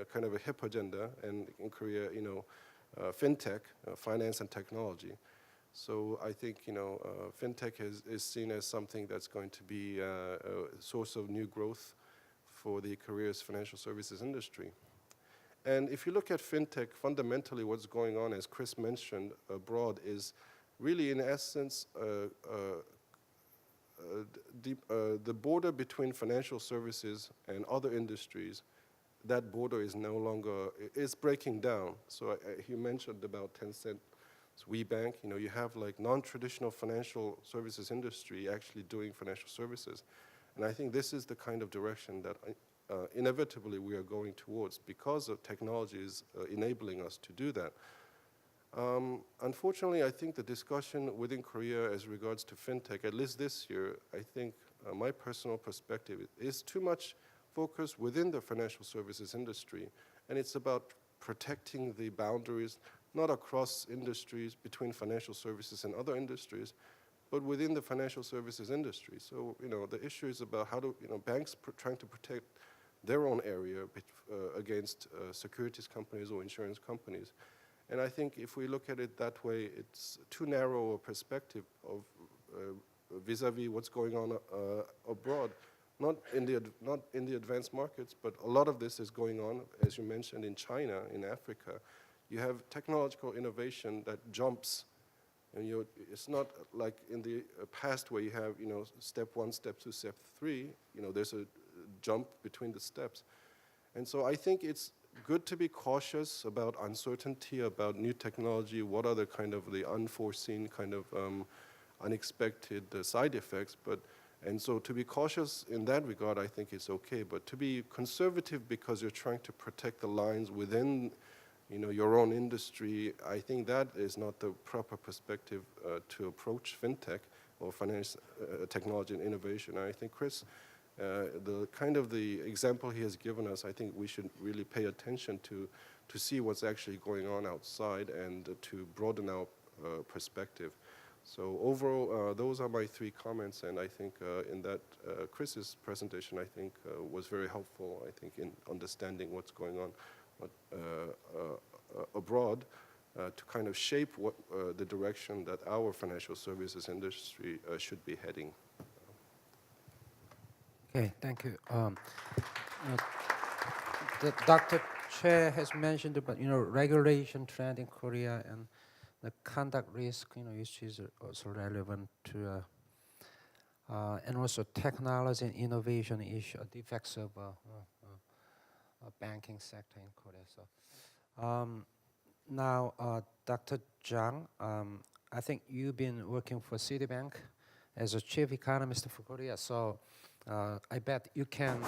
a kind of a hip agenda, and in Korea, fintech, finance and technology. So I think fintech is seen as something that's going to be a source of new growth for the Korea's financial services industry. And if you look at fintech, fundamentally what's going on, as Chris mentioned, abroad is really, in essence, the border between financial services and other industries, that border is no longer, is breaking down. So you mentioned about Tencent, WeBank, you have like non-traditional financial services industry actually doing financial services. And I think this is the kind of direction that inevitably we are going towards because of technology is enabling us to do that. Unfortunately, I think the discussion within Korea as regards to fintech, at least this year, I think my personal perspective is too much focused within the financial services industry, and it's about protecting the boundaries, not across industries, between financial services and other industries, but within the financial services industry. So, the issue is about how do, banks trying to protect their own area against securities companies or insurance companies. And I think if we look at it that way, it's too narrow a perspective of vis-a-vis what's going on abroad, not in the advanced markets, but a lot of this is going on, as you mentioned, in China, in Africa. You have technological innovation that jumps, and it's not like in the past where you have, step 1, step 2, step 3. There's a jump between the steps. And so I think it's good to be cautious about uncertainty, about new technology, what are the kind of the unforeseen kind of unexpected side effects. And so to be cautious in that regard, I think it's okay. But to be conservative because you're trying to protect the lines within your own industry, I think that is not the proper perspective to approach fintech or finance, technology and innovation. And I think Chris, the example he has given us, I think we should really pay attention to see what's actually going on outside and to broaden our perspective. So overall, those are my 3 comments, and I think in that Chris's presentation, I think was very helpful, I think, in understanding what's going on abroad to kind of shape what the direction that our financial services industry should be heading. Okay, thank you. Dr. Choi has mentioned about regulation trend in Korea and the conduct risk which is also relevant to and also technology and innovation issue, the effects of banking sector in Korea. So now, Dr. Jang, I think you've been working for Citibank as a chief economist for Korea. So I bet you can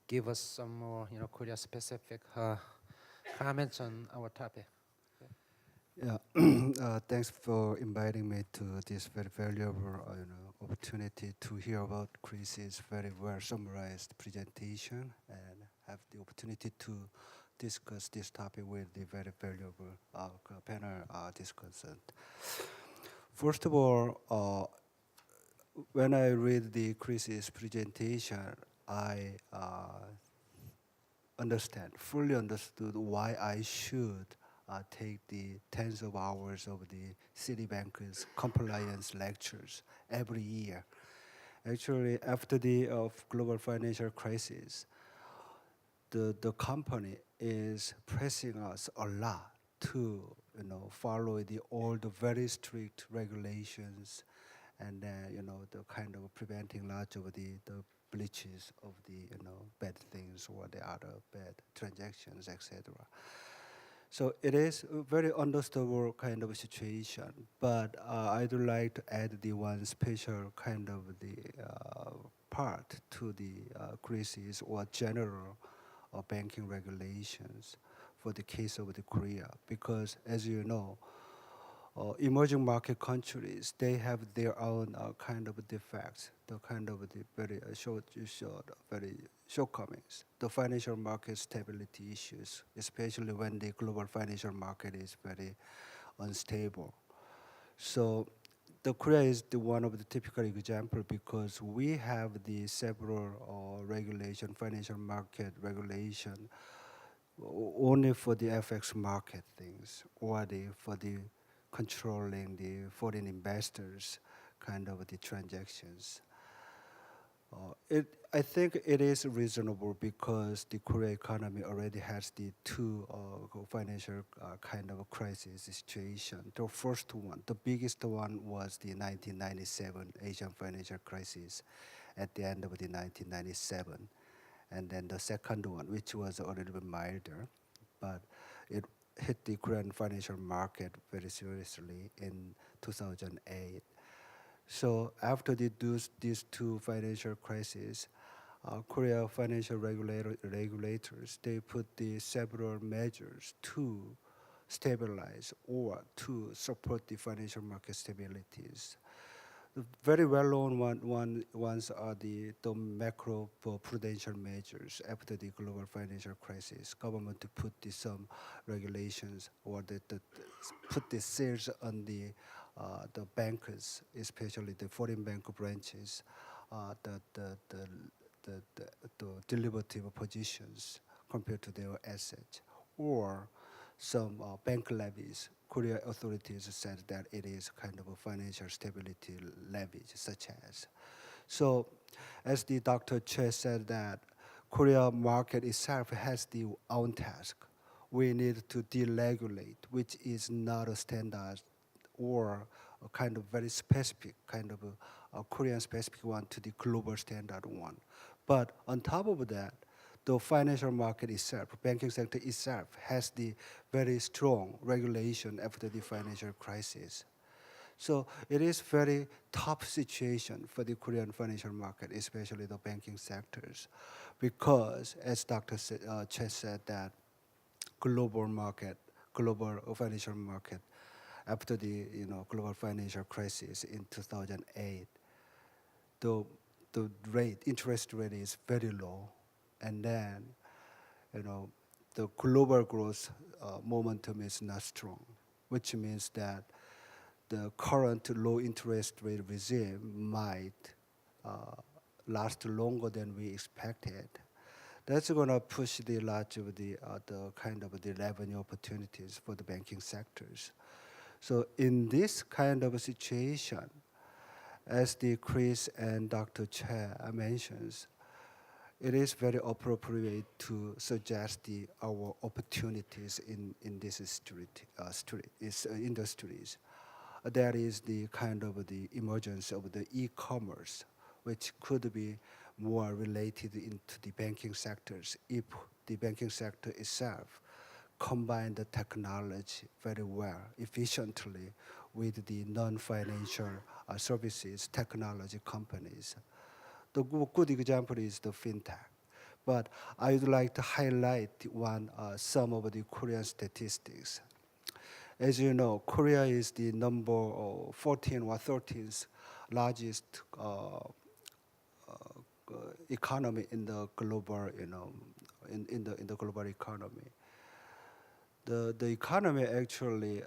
give us some more, Korea-specific comments on our topic. Yeah, thanks for inviting me to this very valuable opportunity to hear about Chris's very well summarized presentation and have the opportunity to discuss this topic with the very valuable panel discussant. First of all, when I read the Chris's presentation, I fully understood why I should take the tens of hours of the Citibank's compliance lectures every year. Actually, after the global financial crisis, the company is pressing us a lot to follow all the very strict regulations, and the kind of preventing lots of the breaches of the bad things or the other bad transactions, etc. So it is a very understandable kind of situation, but I'd like to add the one special kind of the part to the crisis or general banking regulations for the case of the Korea, because as you know, emerging market countries, they have their own kind of defects, the kind of the very very shortcomings, the financial market stability issues, especially when the global financial market is very unstable. So the Korea is the one of the typical example because we have the several regulation, financial market regulation, only for the FX market things or for the controlling the foreign investors kind of the transactions. I think it is reasonable because the Korea economy already has the two financial kind of crisis situation. The first one, the biggest one, was the 1997 Asian financial crisis at the end of the 1997. And then the second one, which was a little bit milder, but it hit the Korean financial market very seriously in 2008. So after these two financial crises, Korea financial regulators, they put the several measures to stabilize or to support the financial market stabilities. The very well-known ones are the macro prudential measures after the global financial crisis. Government to put some regulations or put the seals on the bankers, especially the foreign bank branches, the derivative positions compared to their assets, or some bank levies. Korea authorities said that it is kind of a financial stability levies, such as. So, as the Dr. Che said that Korea market itself has the own task. We need to deregulate, which is not a standard or a kind of very specific kind of a Korean specific one to the global standard one. But on top of that, the financial market itself, banking sector itself, has the very strong regulation after the financial crisis. So it is very tough situation for the Korean financial market, especially the banking sectors, because as Dr. Che said that global financial market, after the global financial crisis in 2008, the interest rate is very low, and then the global growth momentum is not strong, which means that the current low interest rate regime might last longer than we expected. That's going to push the large of the kind of the revenue opportunities for the banking sectors. So in this kind of a situation, as the Chris and Dr. Che mentions, it is very appropriate to suggest our opportunities in this industries. That is the kind of the emergence of the e-commerce, which could be more related into the banking sectors if the banking sector itself combine the technology very well, efficiently with the non-financial services technology companies. The good example is the fintech. But I would like to highlight some of the Korean statistics. As you know, Korea is the number 14 or 13th largest economy in the global, in the global economy. The economy actually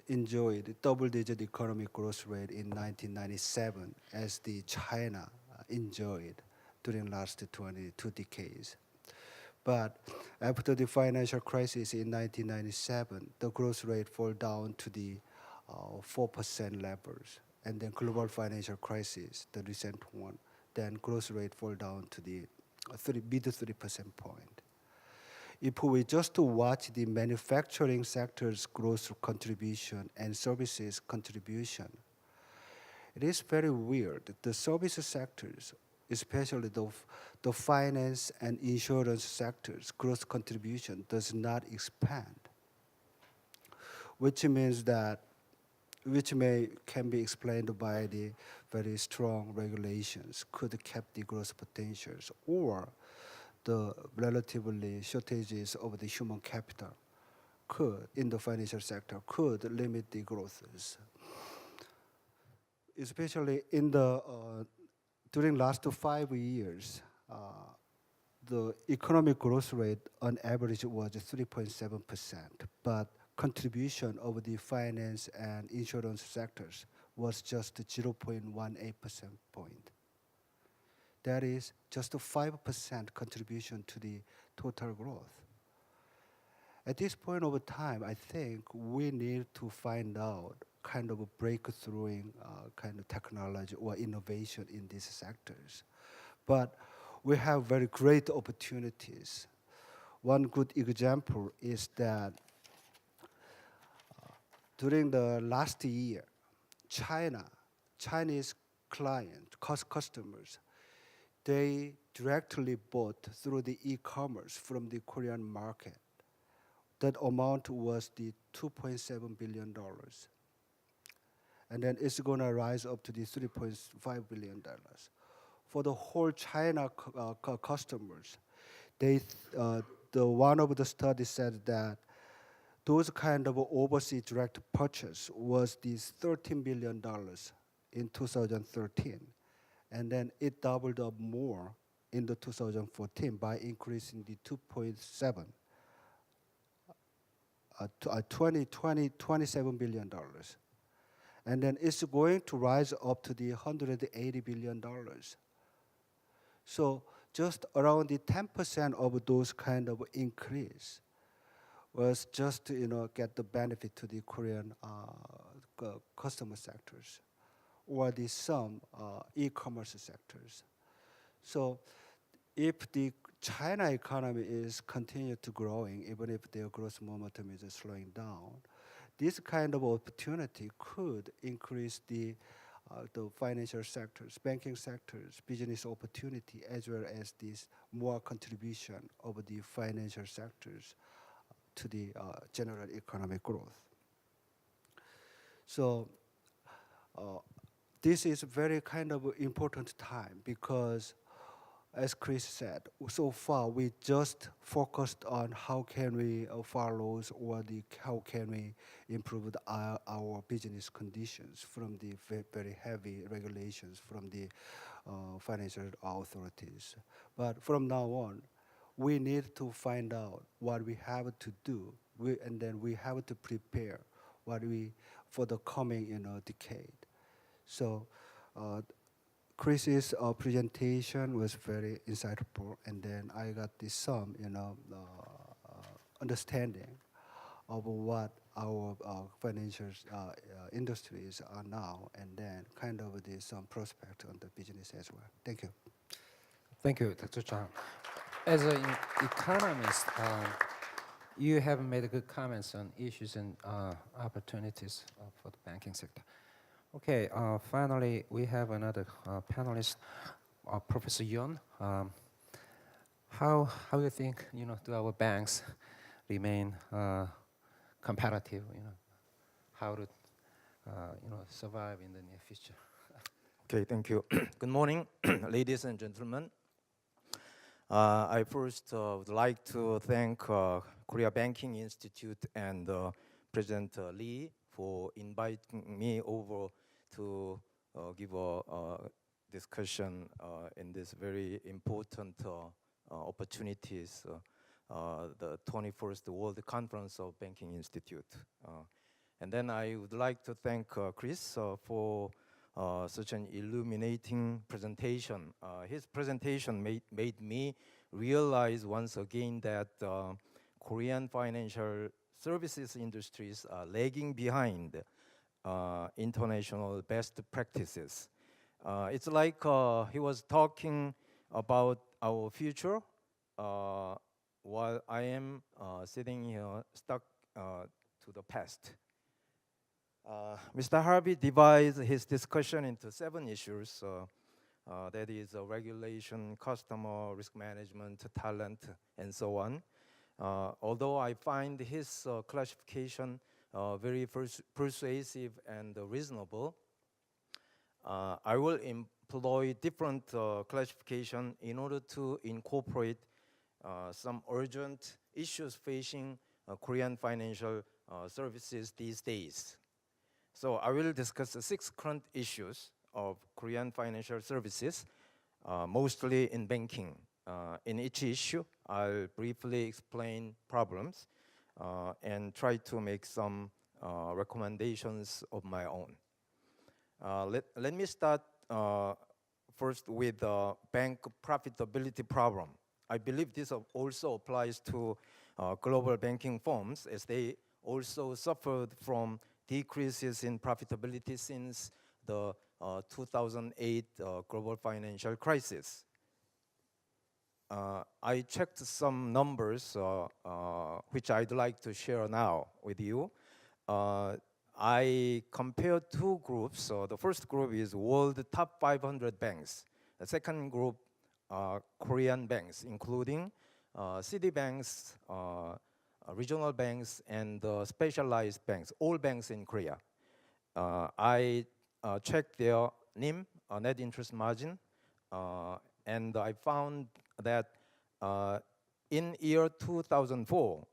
enjoyed double-digit economic growth rate in 1997, as the China enjoyed during last 22 decades. But after the financial crisis in 1997, the growth rate fell down to the 4% levels. And then global financial crisis, the recent one, then growth rate fell down to the mid 3% point. If we just watch the manufacturing sector's growth contribution and services contribution, it is very weird. The service sectors, especially the finance and insurance sectors, growth contribution does not expand, which means that, can be explained by the very strong regulations, could keep the growth potentials, or the relatively shortages of the human capital could, in the financial sector, could limit the growths. Especially in the during last 5 years, the economic growth rate on average was 3.7%, but contribution of the finance and insurance sectors was just 0.18% point. That is just a 5% contribution to the total growth. At this point of time, I think we need to find out kind of a breakthrough kind of technology or innovation in these sectors. But we have very great opportunities. One good example is that during the last year, Chinese customers, they directly bought through the e-commerce from the Korean market. That amount was the $2.7 billion. And then it's going to rise up to the $3.5 billion. For the whole China customers, the one of the studies said that those kind of overseas direct purchase was these $13 billion in 2013. And then it doubled up more in the 2014 by increasing the 2.7, $27 billion. And then it's going to rise up to the $180 billion. So just around the 10% of those kind of increase was just to get the benefit to the Korean customer sectors or the some e-commerce sectors. So if the China economy is continue to growing, even if their growth momentum is slowing down, this kind of opportunity could increase the financial sectors, banking sectors, business opportunity, as well as this more contribution of the financial sectors to the general economic growth. So this is very kind of important time because, as Chris said, so far we just focused on how can we follow or how can we improve our business conditions from the very heavy regulations from the financial authorities. But from now on, we need to find out what we have to do, and then we have to prepare for the coming decade. So. Chris's presentation was very insightful, and then I got some, understanding of what our financial industries are now, and then kind of some prospect on the business as well. Thank you. Thank you, Dr. Chang. As an economist, you have made good comments on issues and opportunities for the banking sector. Okay, finally, we have another panelist, Professor Yun. How do you think, do our banks remain competitive? How to, survive in the near future? Okay, thank you. Good morning, ladies and gentlemen. I first would like to thank Korea Banking Institute and President Lee for inviting me over to give a discussion in this very important opportunities, the 21st World Conference of Banking Institute. And then I would like to thank Chris for such an illuminating presentation. His presentation made me realize once again that Korean financial services industries are lagging behind international best practices. It's like he was talking about our future while I am sitting here stuck to the past. Mr. Harvey divides his discussion into 7 issues. That is regulation, customer, risk management, talent, and so on. Although I find his classification very persuasive and reasonable, I will employ different classification in order to incorporate some urgent issues facing Korean financial services these days. So I will discuss the 6 current issues of Korean financial services, mostly in banking. In each issue, I'll briefly explain problems and try to make some recommendations of my own. Let me start first with the bank profitability problem. I believe this also applies to global banking firms, as they also suffered from decreases in profitability since the 2008 global financial crisis. I checked some numbers which I'd like to share now with you. I compared two groups. The first group is world top 500 banks. The second group are Korean banks, including city banks, regional banks, and specialized banks, all banks in Korea. I checked their NIM, net interest margin, and I found that in year 2004,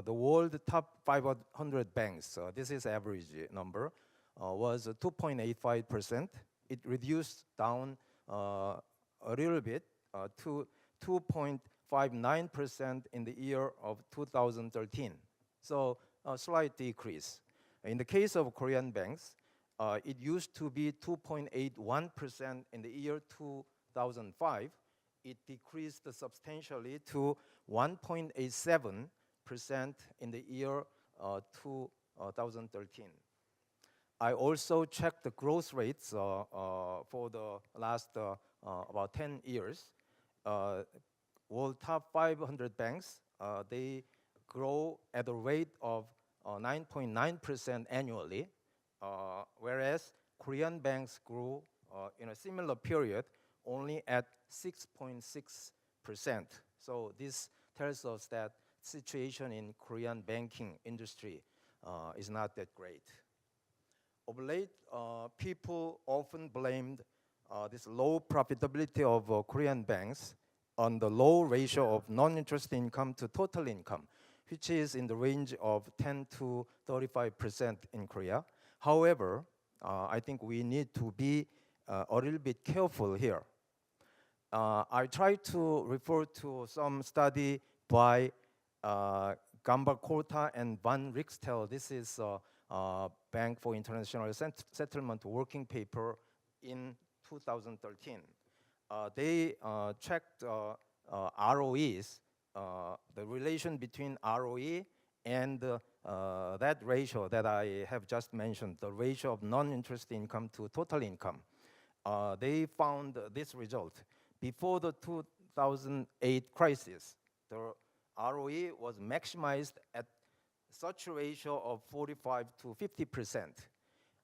the world top 500 banks, this is average number, was 2.85%. It reduced down a little bit to 2.59% in the year of 2013. So a slight decrease. In the case of Korean banks, it used to be 2.81% in the year 2005. It decreased substantially to 1.87% in the year 2013. I also checked the growth rates for the last about 10 years. World top 500 banks, they grow at a rate of 9.9% annually, whereas Korean banks grew in a similar period only at 6.6%. So this tells us that situation in Korean banking industry is not that great. Of late, people often blamed this low profitability of Korean banks on the low ratio of non-interest income to total income, which is in the range of 10 to 35% in Korea. However, I think we need to be a little bit careful here. I try to refer to some study by Gamba-Korta and Van Rixtel. This is a Bank for International Settlement working paper in 2013. They checked ROEs, the relation between ROE and that ratio that I have just mentioned, the ratio of non-interest income to total income. They found this result. Before the 2008 crisis, the ROE was maximized at such a ratio of 45 to 50%.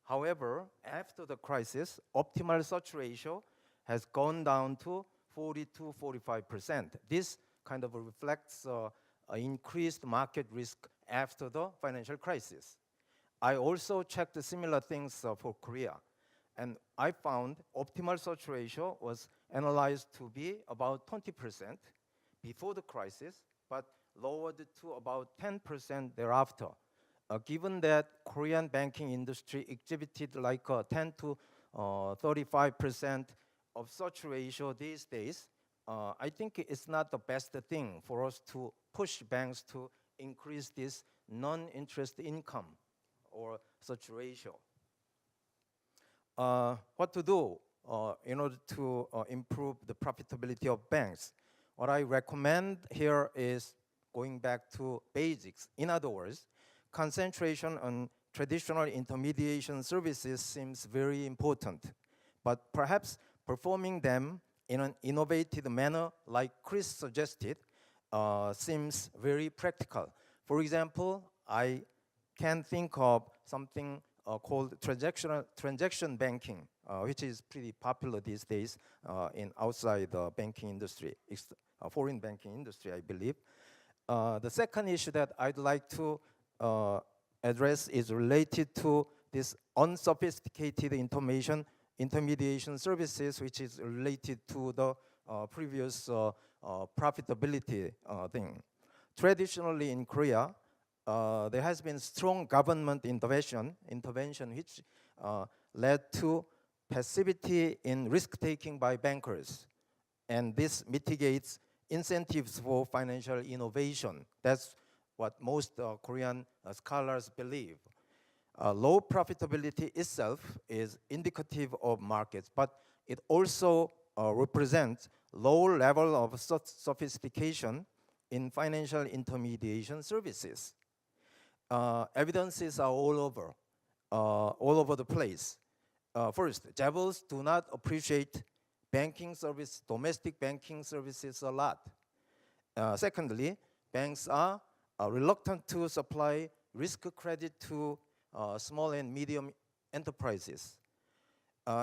However, after the crisis, optimal such ratio has gone down to 40 to 45%. This kind of reflects increased market risk after the financial crisis. I also checked similar things for Korea, and I found optimal such ratio was analyzed to be about 20% before the crisis, but lowered to about 10% thereafter. Given that Korean banking industry exhibited like 10 to 35% of such ratio these days, I think it's not the best thing for us to push banks to increase this non-interest income or such ratio. What to do in order to improve the profitability of banks? What I recommend here is going back to basics. In other words, concentration on traditional intermediation services seems very important, but perhaps performing them in an innovative manner, like Chris suggested, seems very practical. For example, I can think of something called transaction banking, which is pretty popular these days in outside the banking industry, foreign banking industry, I believe. The second issue that I'd like to address is related to this unsophisticated intermediation services, which is related to the previous profitability thing. Traditionally in Korea, there has been strong government intervention which led to passivity in risk-taking by bankers. And this mitigates incentives for financial innovation. That's what most Korean scholars believe. Low profitability itself is indicative of markets, but it also represents low level of sophistication in financial intermediation services. Evidences are all over the place. First, jables do not appreciate domestic banking services a lot. Secondly, banks are reluctant to supply risk credit to small and medium enterprises.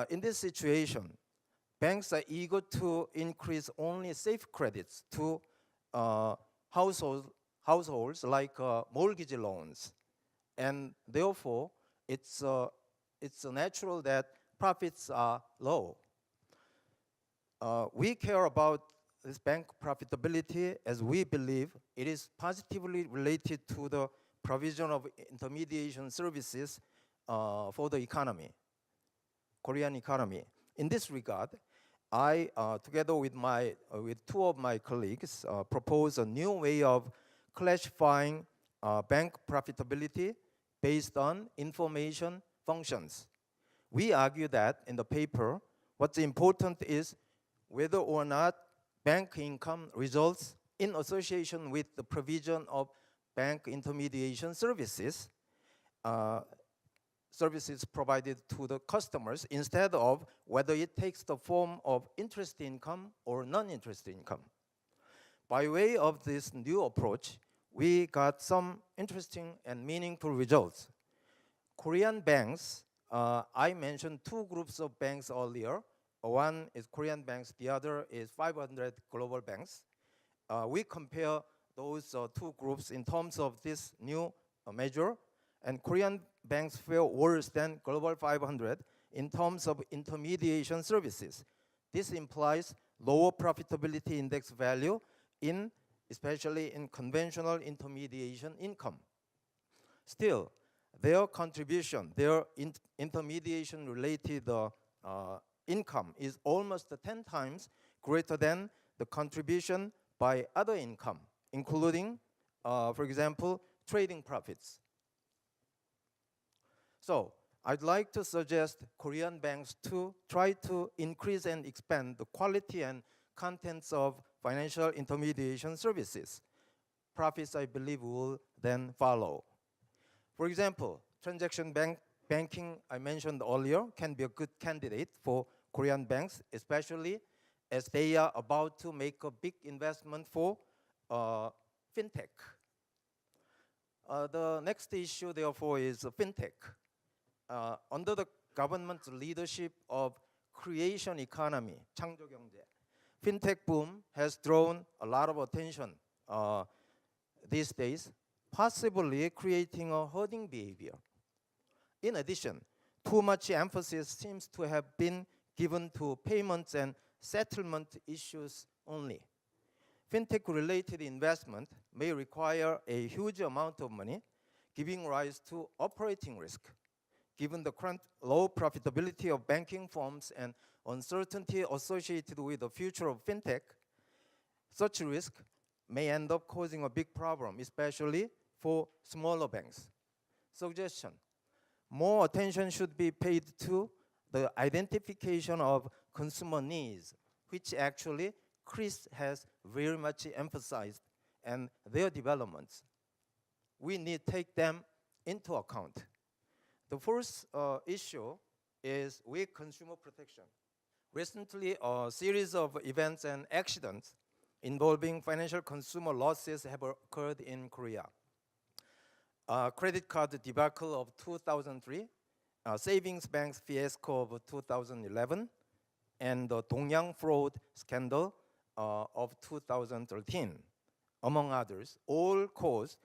In this situation, banks are eager to increase only safe credits to households like mortgage loans. And therefore, it's natural that profits are low. We care about this bank profitability as we believe it is positively related to the provision of intermediation services for the economy, Korean economy. In this regard, I, together with two of my colleagues, propose a new way of classifying bank profitability based on information functions. We argue that in the paper, what's important is whether or not bank income results in association with the provision of bank intermediation services, services provided to the customers, instead of whether it takes the form of interest income or non-interest income. By way of this new approach, we got some interesting and meaningful results. Korean banks, I mentioned two groups of banks earlier. One is Korean banks, the other is 500 global banks. We compare those two groups in terms of this new measure, and Korean banks fare worse than global 500 in terms of intermediation services. This implies lower profitability index value especially in conventional intermediation income. Still, their contribution, their intermediation-related income is almost 10 times greater than the contribution by other income, including, for example, trading profits. So I'd like to suggest Korean banks to try to increase and expand the quality and contents of financial intermediation services. Profits, I believe, will then follow. For example, transaction banking I mentioned earlier can be a good candidate for Korean banks, especially as they are about to make a big investment for fintech. The next issue, therefore, is fintech. Under the government's leadership of creation economy, 창조경제, fintech boom has drawn a lot of attention these days, possibly creating a herding behavior. In addition, too much emphasis seems to have been given to payments and settlement issues only. Fintech-related investment may require a huge amount of money, giving rise to operating risk. Given the current low profitability of banking firms and uncertainty associated with the future of fintech, such risk may end up causing a big problem, especially for smaller banks. Suggestion: more attention should be paid to the identification of consumer needs, which actually Chris has very much emphasized, and their developments. We need to take them into account. The first issue is weak consumer protection. Recently, a series of events and accidents involving financial consumer losses have occurred in Korea. Credit card debacle of 2003, savings banks fiasco of 2011, and the Dongyang fraud scandal of 2013, among others, all caused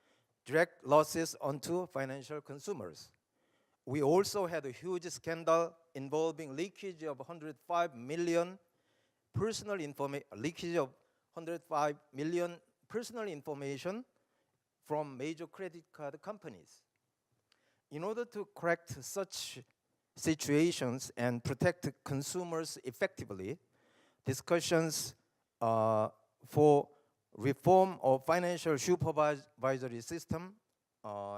direct losses onto financial consumers. We also had a huge scandal involving leakage of 105 million personal information from major credit card companies. In order to correct such situations and protect consumers effectively, discussions for reform of financial supervisory system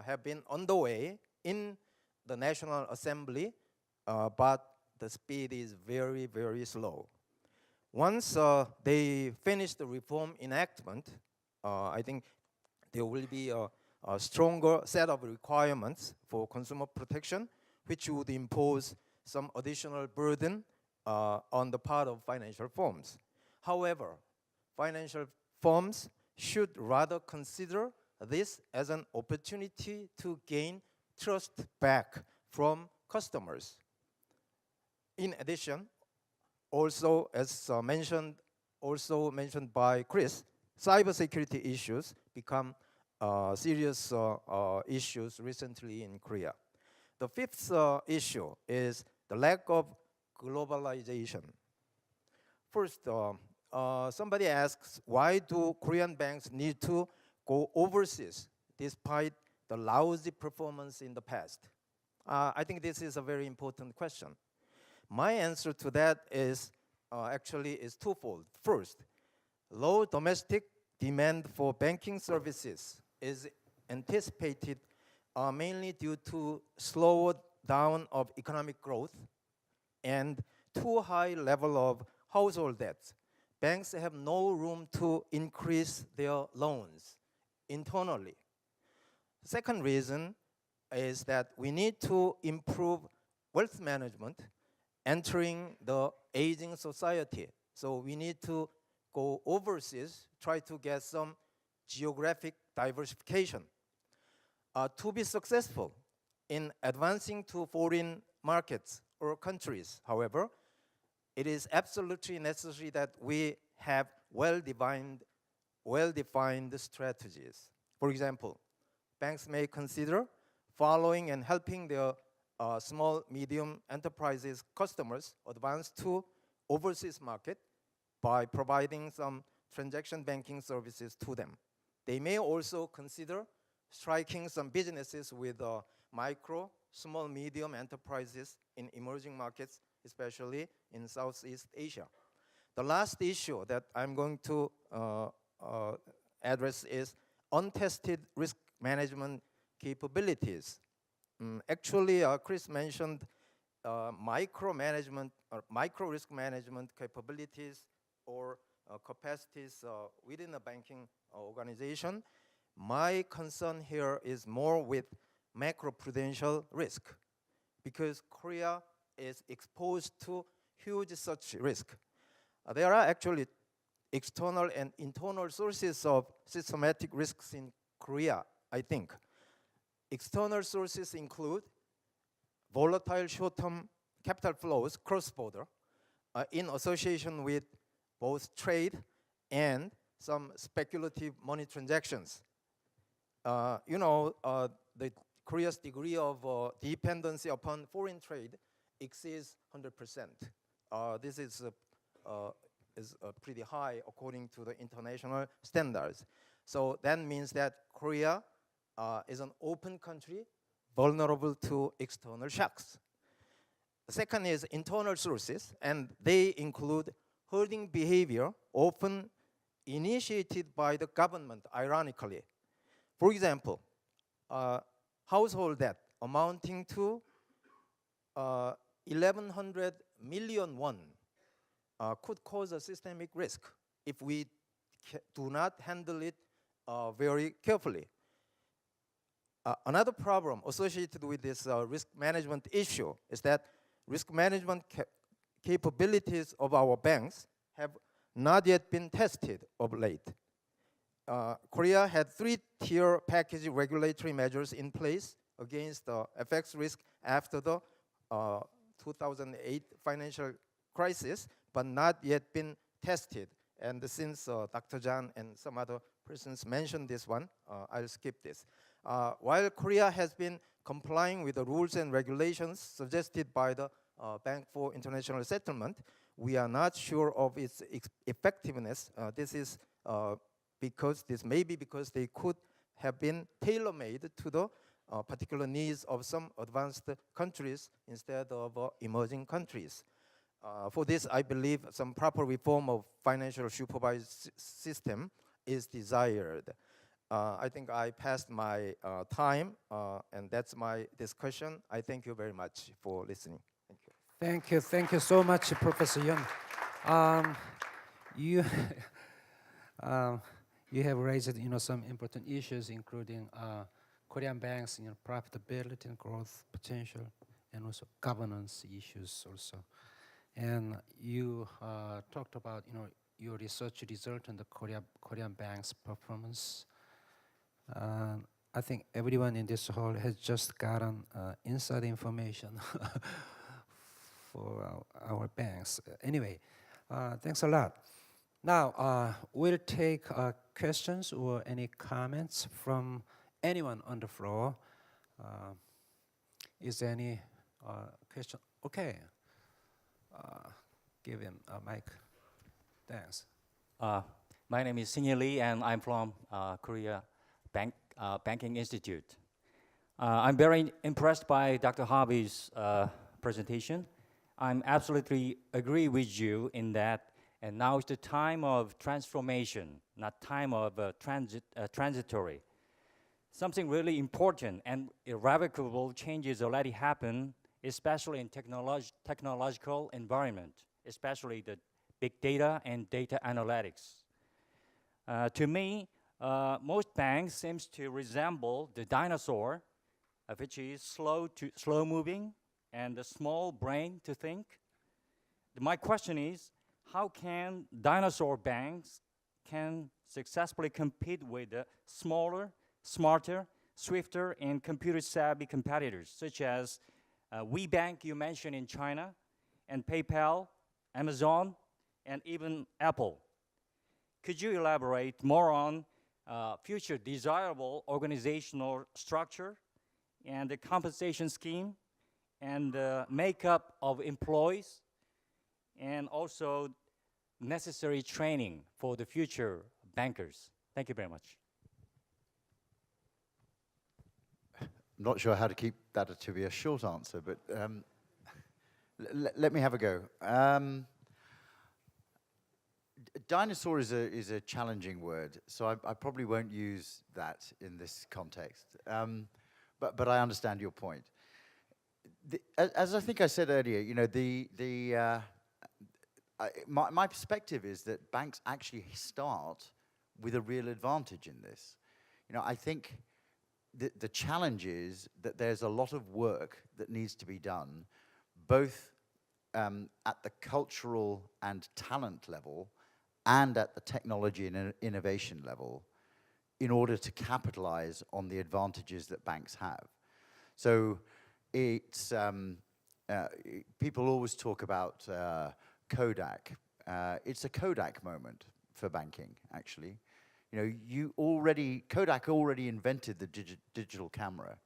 have been underway in the National Assembly, but the speed is very, very slow. Once they finish the reform enactment, I think there will be a stronger set of requirements for consumer protection, which would impose some additional burden on the part of financial firms. However, financial firms should rather consider this as an opportunity to gain trust back from customers. In addition, also as mentioned by Chris, cybersecurity issues become serious issues recently in Korea. The fifth issue is the lack of globalization. First, somebody asks, why do Korean banks need to go overseas despite the lousy performance in the past? I think this is a very important question. My answer to that is actually is twofold. First, low domestic demand for banking services is anticipated mainly due to slow down of economic growth and too high level of household debts. Banks have no room to increase their loans internally. Second reason is that we need to improve wealth management entering the aging society. So we need to go overseas, try to get some geographic diversification. To be successful in advancing to foreign markets or countries, however, it is absolutely necessary that we have well-defined strategies. For example, banks may consider following and helping their small, medium enterprises customers advance to overseas market by providing some transaction banking services to them. They may also consider striking some businesses with micro, small, medium enterprises in emerging markets, especially in Southeast Asia. The last issue that I'm going to address is untested risk management capabilities. Actually, Chris mentioned micro management or micro risk management capabilities or capacities within a banking organization. My concern here is more with macroprudential risk because Korea is exposed to huge such risk. There are actually external and internal sources of systematic risks in Korea, I think. External sources include volatile short-term capital flows cross-border in association with both trade and some speculative money transactions. The Korea's degree of dependency upon foreign trade exceeds 100%. This is pretty high according to the international standards. So that means that Korea is an open country vulnerable to external shocks. The second is internal sources, and they include hoarding behavior often initiated by the government, ironically. For example, household debt amounting to 1,100 million won could cause a systemic risk if we do not handle it very carefully. Another problem associated with this risk management issue is that risk management capabilities of our banks have not yet been tested of late. Korea had three-tier package regulatory measures in place against FX risk after the 2008 financial crisis, but not yet been tested. And since Dr. Jhan and some other persons mentioned this one, I'll skip this. While Korea has been complying with the rules and regulations suggested by the Bank for International Settlement, we are not sure of its effectiveness. This may be because they could have been tailor-made to the particular needs of some advanced countries instead of emerging countries. For this, I believe some proper reform of financial supervision system is desired. I think I passed my time, and that's my discussion. I thank you very much for listening. Thank you. Thank you so much, Professor Yun. You you have raised some important issues, including Korean banks, profitability and growth potential, and also governance issues also. And you talked about, your research result and the Korean banks' performance. I think everyone in this hall has just gotten inside information for our banks. Anyway, thanks a lot. Now, we'll take questions or any comments from anyone on the floor. Is there any question? Okay. Give him a mic. Thanks. My name is Sinye Lee, and I'm from Korea Banking Institute. I'm very impressed by Dr. Harvey's presentation. I'm absolutely agree with you in that, and now is the time of transformation, not time of transitory. Something really important and irrevocable changes already happen, especially in technological environment, especially the big data and data analytics. To me, most banks seems to resemble the dinosaur, which is slow moving and a small brain to think. My question is, how can dinosaur banks can successfully compete with the smaller, smarter, swifter, and computer-savvy competitors, such as WeBank you mentioned in China, and PayPal, Amazon, and even Apple? Could you elaborate more on future desirable organizational structure and the compensation scheme and the makeup of employees and also necessary training for the future bankers? Thank you very much. I'm not sure how to keep that to be a short answer, but let me have a go. Dinosaur is a challenging word, so I probably won't use that in this context. But I understand your point. As I think I said earlier, my perspective is that banks actually start with a real advantage in this. I think the challenge is that there's a lot of work that needs to be done, both at the cultural and talent level and at the technology and innovation level, in order to capitalize on the advantages that banks have. So it's, people always talk about Kodak. It's a Kodak moment for banking, actually. Kodak already invented the digital camera.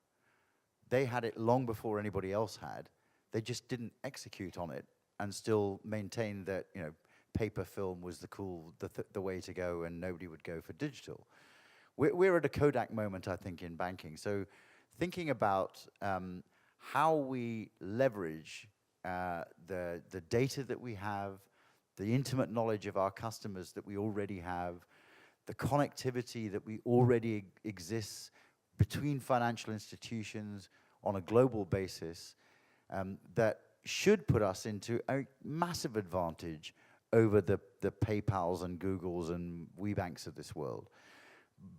They had it long before anybody else had. They just didn't execute on it and still maintain that, paper film was the way to go, and nobody would go for digital. We're at a Kodak moment, I think, in banking. So thinking about how we leverage the data that we have, the intimate knowledge of our customers that we already have, the connectivity that we already exists between financial institutions on a global basis, that should put us into a massive advantage over the PayPals and Googles and WeBanks of this world.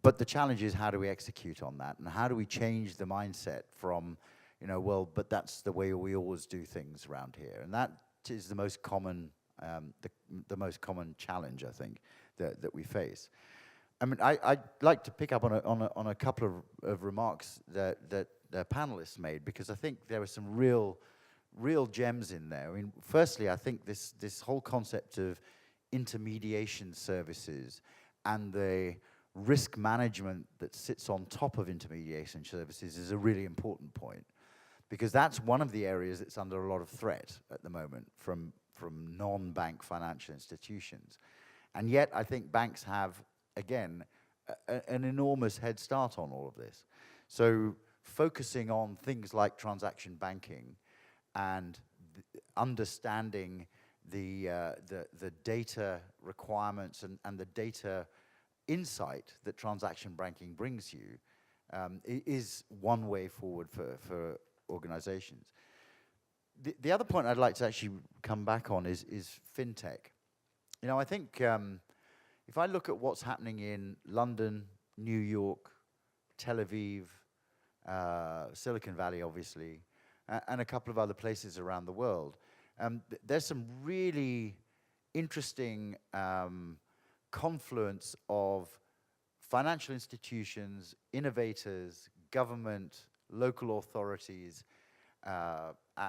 But the challenge is, how do we execute on that? And how do we change the mindset from, but that's the way we always do things around here? And that is the most common, the most common challenge, I think, that we face. I mean, I'd like to pick up on a couple of remarks that the panelists made, because I think there were some real gems in there. I mean, firstly, I think this whole concept of intermediation services and the risk management that sits on top of intermediation services is a really important point, because that's one of the areas that's under a lot of threat at the moment from non-bank financial institutions. And yet, I think banks have, again, an enormous head start on all of this. So focusing on things like transaction banking and understanding the data requirements and the data insight that transaction banking brings you is one way forward for organizations. The other point I'd like to actually come back on is fintech. I think if I look at what's happening in London, New York, Tel Aviv, Silicon Valley, obviously, and a couple of other places around the world, there's some really interesting confluence of financial institutions, innovators, government, local authorities,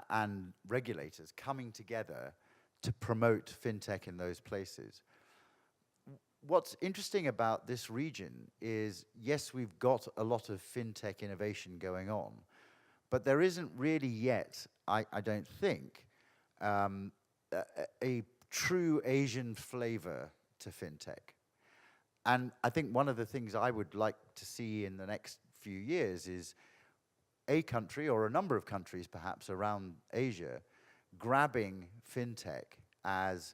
and regulators coming together to promote fintech in those places. What's interesting about this region is, yes, we've got a lot of fintech innovation going on, but there isn't really yet, I don't think, a true Asian flavor to fintech. And I think one of the things I would like to see in the next few years is a country, or a number of countries perhaps around Asia, grabbing fintech as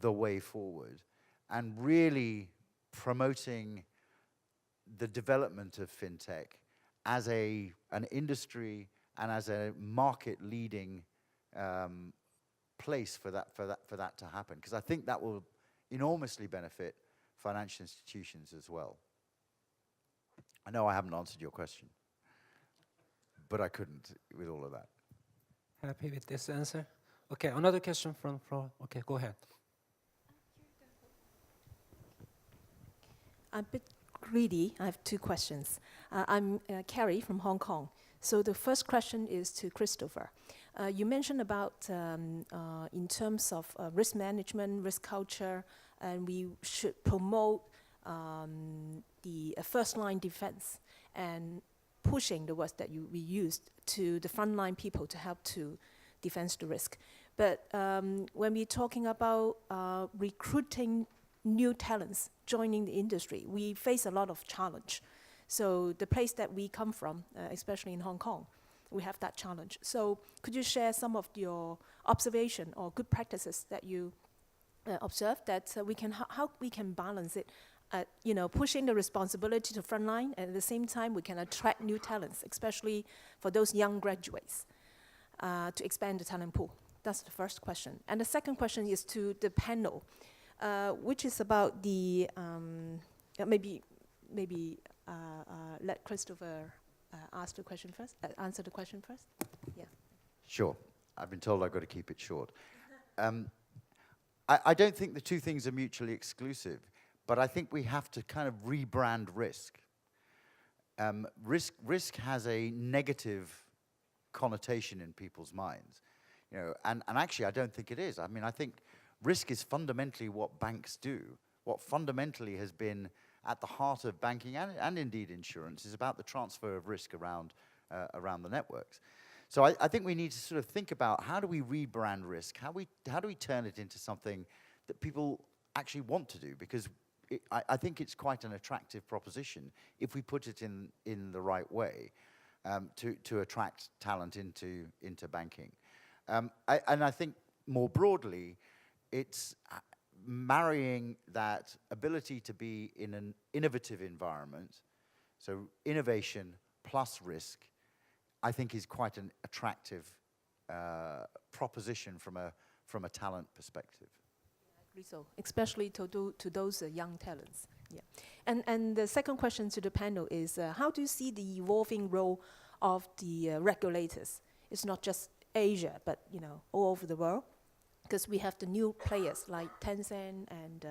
the way forward and really promoting the development of fintech as an industry and as a market-leading place for that to happen. Because I think that will enormously benefit financial institutions as well. I know I haven't answered your question, but I couldn't with all of that. Happy with this answer? Okay, another question from the floor. Okay, go ahead. I'm a bit greedy. I have two questions. I'm Carrie from Hong Kong. So the first question is to Christopher. You mentioned about in terms of risk management, risk culture, and we should promote the first-line defense and pushing the words that we used to the frontline people to help to defend the risk. But when we're talking about recruiting new talents joining the industry, we face a lot of challenge. So the place that we come from, especially in Hong Kong, we have that challenge. So could you share some of your observation or good practices that you observe that we can how we can balance it, pushing the responsibility to frontline, and at the same time we can attract new talents, especially for those young graduates, to expand the talent pool. That's the first question. And the second question is to the panel, which is about the maybe let Christopher answer the question first. Yeah. Sure. I've been told I've got to keep it short. I don't think the two things are mutually exclusive, but I think we have to kind of rebrand risk. Risk has a negative connotation in people's minds, and actually I don't think it is. I mean, I think risk is fundamentally what banks do. What fundamentally has been at the heart of banking and indeed insurance is about the transfer of risk around the networks. So I think we need to sort of think about, how do we rebrand risk? How do we turn it into something that people actually want to do? Because I think it's quite an attractive proposition if we put it in the right way to attract talent into banking. And I think more broadly, it's marrying that ability to be in an innovative environment, so innovation plus risk, I think is quite an attractive proposition from a talent perspective. I agree so, especially to those young talents. Yeah. And the second question to the panel is, how do you see the evolving role of the regulators? It's not just Asia, but all over the world, because we have the new players like Tencent and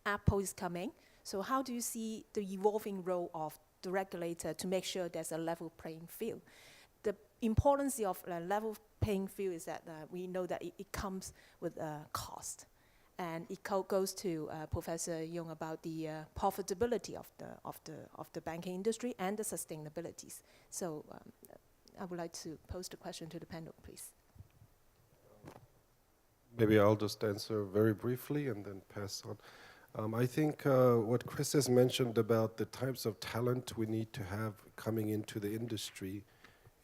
Apple is coming. So how do you see the evolving role of the regulator to make sure there's a level playing field? The importance of a level playing field is that we know that it comes with cost, and it goes to Professor Yung about the profitability of the banking industry and the sustainabilities. So I would like to pose the question to the panel, please. Maybe I'll just answer very briefly and then pass on. I think what Chris has mentioned about the types of talent we need to have coming into the industry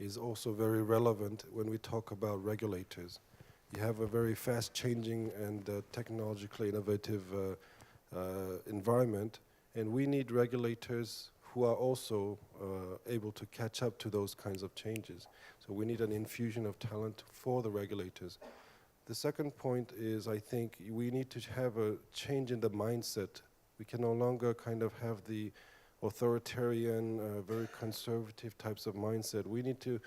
is also very relevant when we talk about regulators. You have a very fast-changing and technologically innovative environment, and we need regulators who are also able to catch up to those kinds of changes. So we need an infusion of talent for the regulators. The second point is, I think we need to have a change in the mindset. We can no longer kind of have the authoritarian, very conservative types of mindset. We need to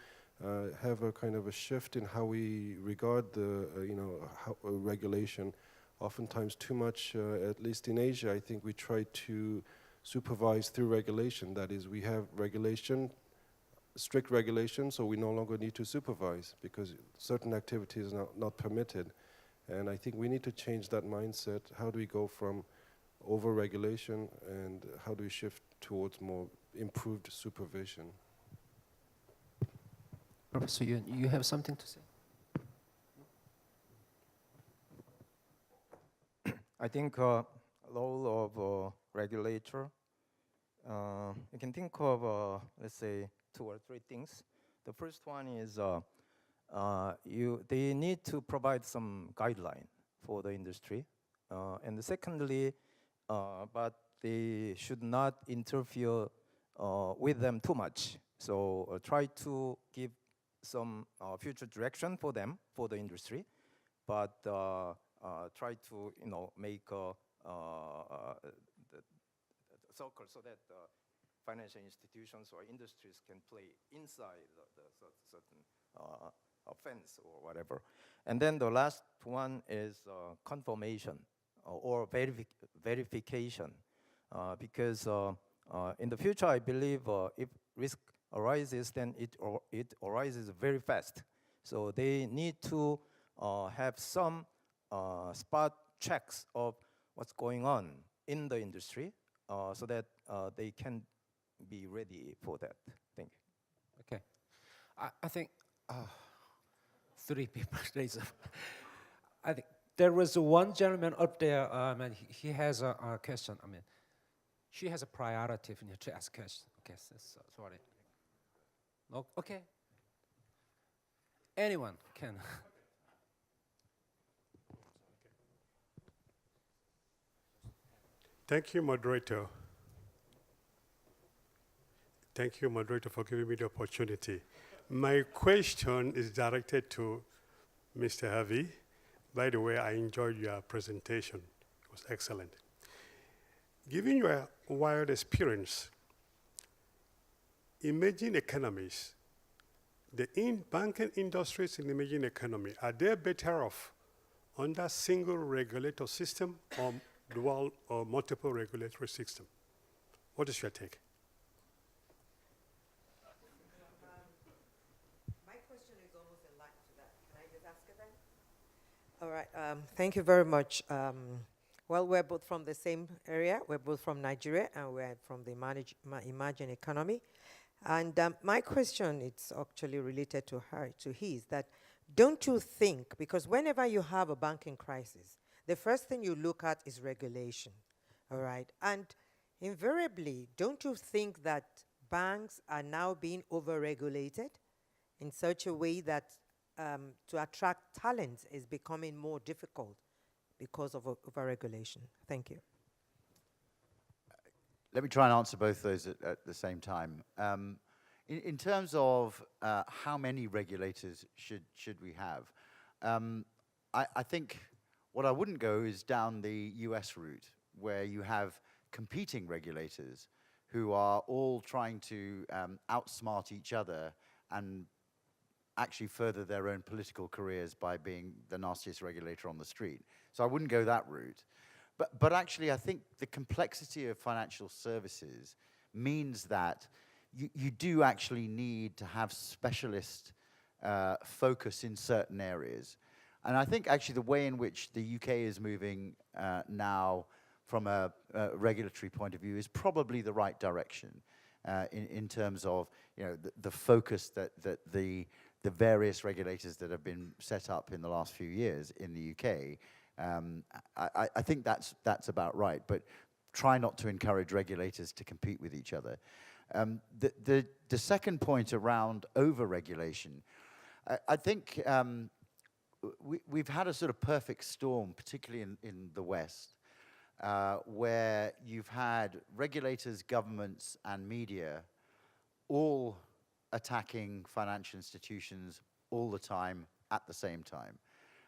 have a kind of a shift in how we regard the regulation. Oftentimes, too much, at least in Asia, I think we try to supervise through regulation. That is, we have regulation, strict regulation, so we no longer need to supervise because certain activities are not permitted. And I think we need to change that mindset. How do we go from over-regulation and how do we shift towards more improved supervision? Professor Yuen, you have something to say? I think role of regulator, you can think of, let's say, 2 or 3 things. The first one is they need to provide some guideline for the industry. And secondly, but they should not interfere with them too much. So try to give some future direction for them, for the industry, but try to make the circle so that financial institutions or industries can play inside the certain fence or whatever. And then the last one is confirmation or verification, because in the future, I believe if risk arises, then it arises very fast. So they need to have some spot checks of what's going on in the industry so that they can be ready for that. Thank you. Okay. I think 3 people raised up. I think there was one gentleman up there, and he has a question. I mean, she has a priority to ask question. Okay, sorry. No, okay. Anyone can. Thank you, moderator. Thank you, moderator, for giving me the opportunity. My question is directed to Mr. Harvey. By the way, I enjoyed your presentation. It was excellent. Given your wide experience, emerging economies, the banking industries in the emerging economy, are they better off under single regulator system or dual or multiple regulatory system? What is your take? My question is almost in line to that. Can I just ask it then? All right. Thank you very much. Well, we're both from the same area. We're both from Nigeria, and we're from the emerging economy. And my question, it's actually related to his, that don't you think, because whenever you have a banking crisis, the first thing you look at is regulation, all right? And invariably, don't you think that banks are now being over-regulated in such a way that to attract talent is becoming more difficult because of over-regulation? Thank you. Let me try and answer both those at the same time. In terms of how many regulators should we have, I think what I wouldn't go is down the US route, where you have competing regulators who are all trying to outsmart each other and actually further their own political careers by being the nastiest regulator on the street. So I wouldn't go that route. But actually, I think the complexity of financial services means that you do actually need to have specialist focus in certain areas. And I think actually the way in which the UK is moving now from a regulatory point of view is probably the right direction in terms of the focus that the various regulators that have been set up in the last few years in the UK. I think that's about right, but try not to encourage regulators to compete with each other. The second point around over-regulation, I think we've had a sort of perfect storm, particularly in the West, where you've had regulators, governments, and media all attacking financial institutions all the time at the same time.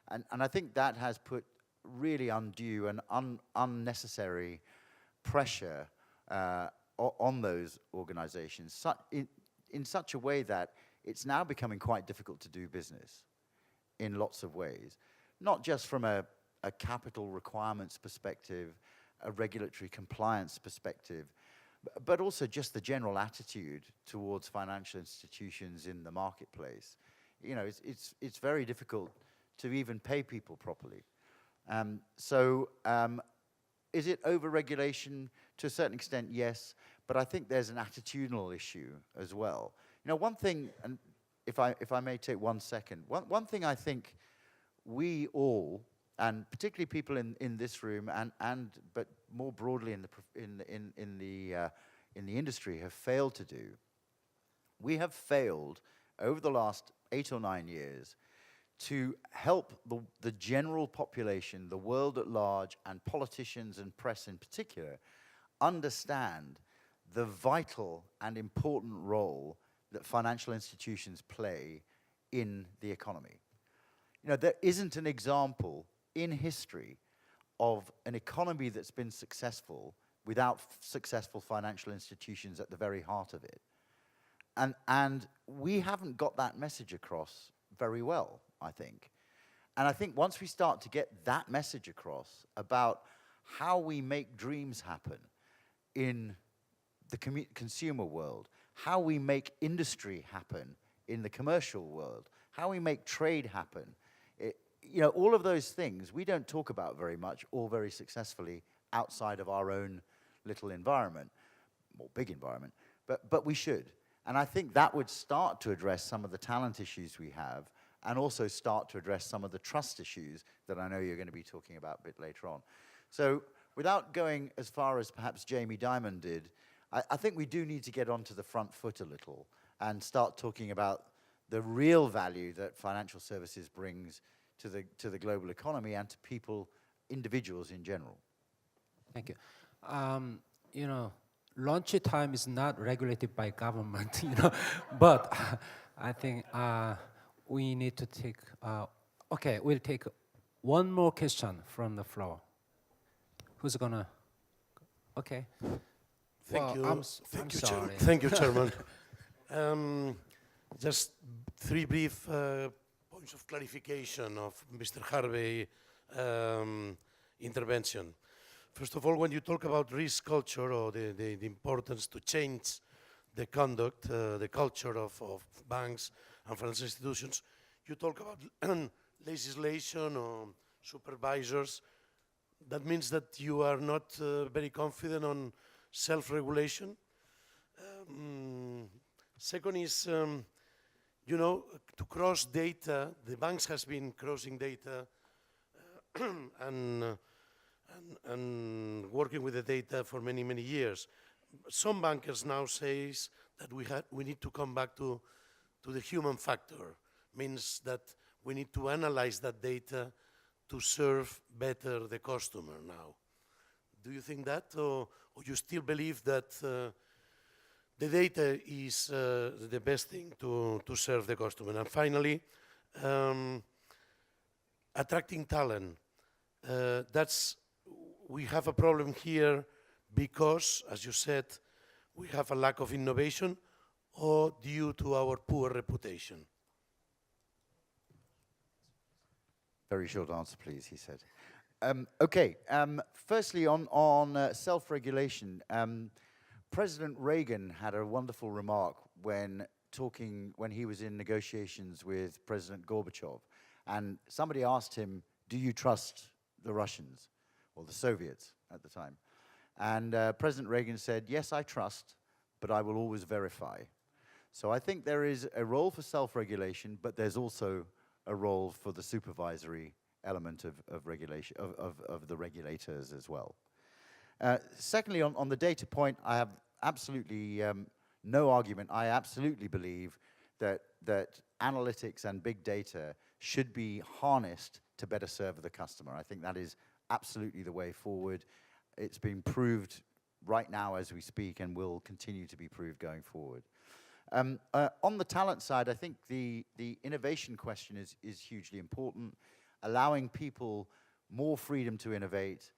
And I think that has put really undue and unnecessary pressure on those organizations in such a way that it's now becoming quite difficult to do business in lots of ways, not just from a capital requirements perspective, a regulatory compliance perspective, but also just the general attitude towards financial institutions in the marketplace. You know, it's very difficult to even pay people properly. Is it over-regulation? To a certain extent, yes, but I think there's an attitudinal issue as well. You know, one thing, and if I may take 1 second, one thing I think we all, and particularly people in this room, but more broadly in the industry, have failed to do. We have failed over the last 8 or 9 years to help the general population, the world at large, and politicians and press in particular, understand the vital and important role that financial institutions play in the economy. You know, there isn't an example in history of an economy that's been successful without successful financial institutions at the very heart of it. And we haven't got that message across very well, I think. And I think once we start to get that message across about how we make dreams happen in the consumer world, how we make industry happen in the commercial world, how we make trade happen, you know, all of those things we don't talk about very much or very successfully outside of our own little environment, or big environment, but we should. And I think that would start to address some of the talent issues we have, and also start to address some of the trust issues that I know you're going to be talking about a bit later on. So without going as far as perhaps Jamie Dimon did, I think we do need to get onto the front foot a little and start talking about the real value that financial services brings to the global economy and to people, individuals in general. Thank you. You know, lunch time is not regulated by government, you know, but I think we need to take, okay, we'll take one more question from the floor. Who's gonna, okay. Thank you. I'm sorry. Thank you, Chairman. Just 3 brief points of clarification of Mr. Harvey's intervention. First of all, when you talk about risk culture or the importance to change the conduct, the culture of banks and financial institutions, you talk about legislation or supervisors. That means that you are not very confident on self-regulation. Second is, you know, to cross data, the banks has been crossing data and working with the data for many, many years. Some bankers now say that we need to come back to the human factor. Means that we need to analyze that data to serve better the customer now. Do you think that, or you still believe that the data is the best thing to serve the customer? And finally, attracting talent. We have a problem here because, as you said, we have a lack of innovation or due to our poor reputation. Very short answer, please, he said. Okay, firstly on self-regulation, President Reagan had a wonderful remark when he was in negotiations with President Gorbachev, and somebody asked him, do you trust the Russians, or the Soviets at the time? And President Reagan said, yes, I trust, but I will always verify. So I think there is a role for self-regulation, but there's also a role for the supervisory element of regulation, of the regulators as well. Secondly, on the data point, I have absolutely no argument. I absolutely believe that analytics and big data should be harnessed to better serve the customer. I think that is absolutely the way forward. It's being proved right now as we speak and will continue to be proved going forward. On the talent side, I think the innovation question is hugely important. Allowing people more freedom to innovate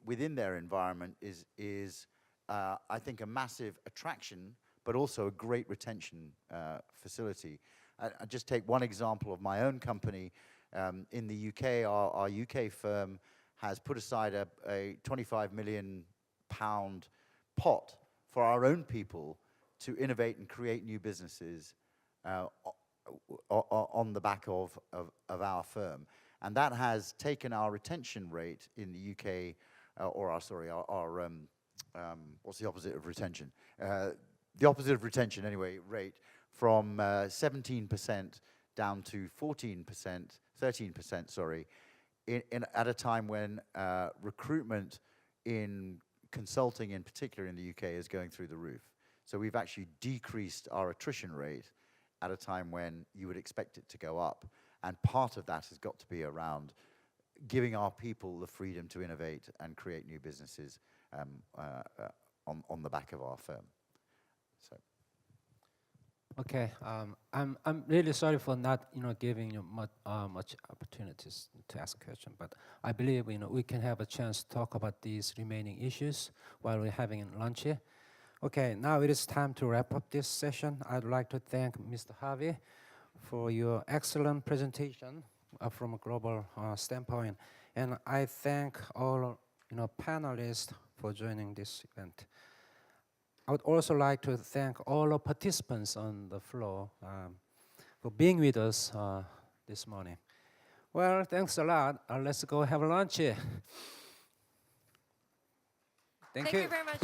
within their environment is I think, a massive attraction, but also a great retention facility. I just take one example of my own company. In the UK, our UK firm has put aside a 25 million pound pot for our own people to innovate and create new businesses on the back of our firm. And that has taken our retention rate in the UK, what's the opposite of retention? The opposite of retention, anyway, rate from 17% down to 13%, sorry, at a time when recruitment in consulting in particular in the UK is going through the roof. So we've actually decreased our attrition rate at a time when you would expect it to go up. And part of that has got to be around giving our people the freedom to innovate and create new businesses on the back of our firm. So. Okay, I'm really sorry for not giving you much opportunities to ask questions, but I believe we can have a chance to talk about these remaining issues while we're having lunch here. Okay, now it is time to wrap up this session. I'd like to thank Mr. Harvey for your excellent presentation from a global standpoint, and I thank all panelists for joining this event. I would also like to thank all the participants on the floor for being with us this morning. Well, thanks a lot. Let's go have lunch here. Thank you very much.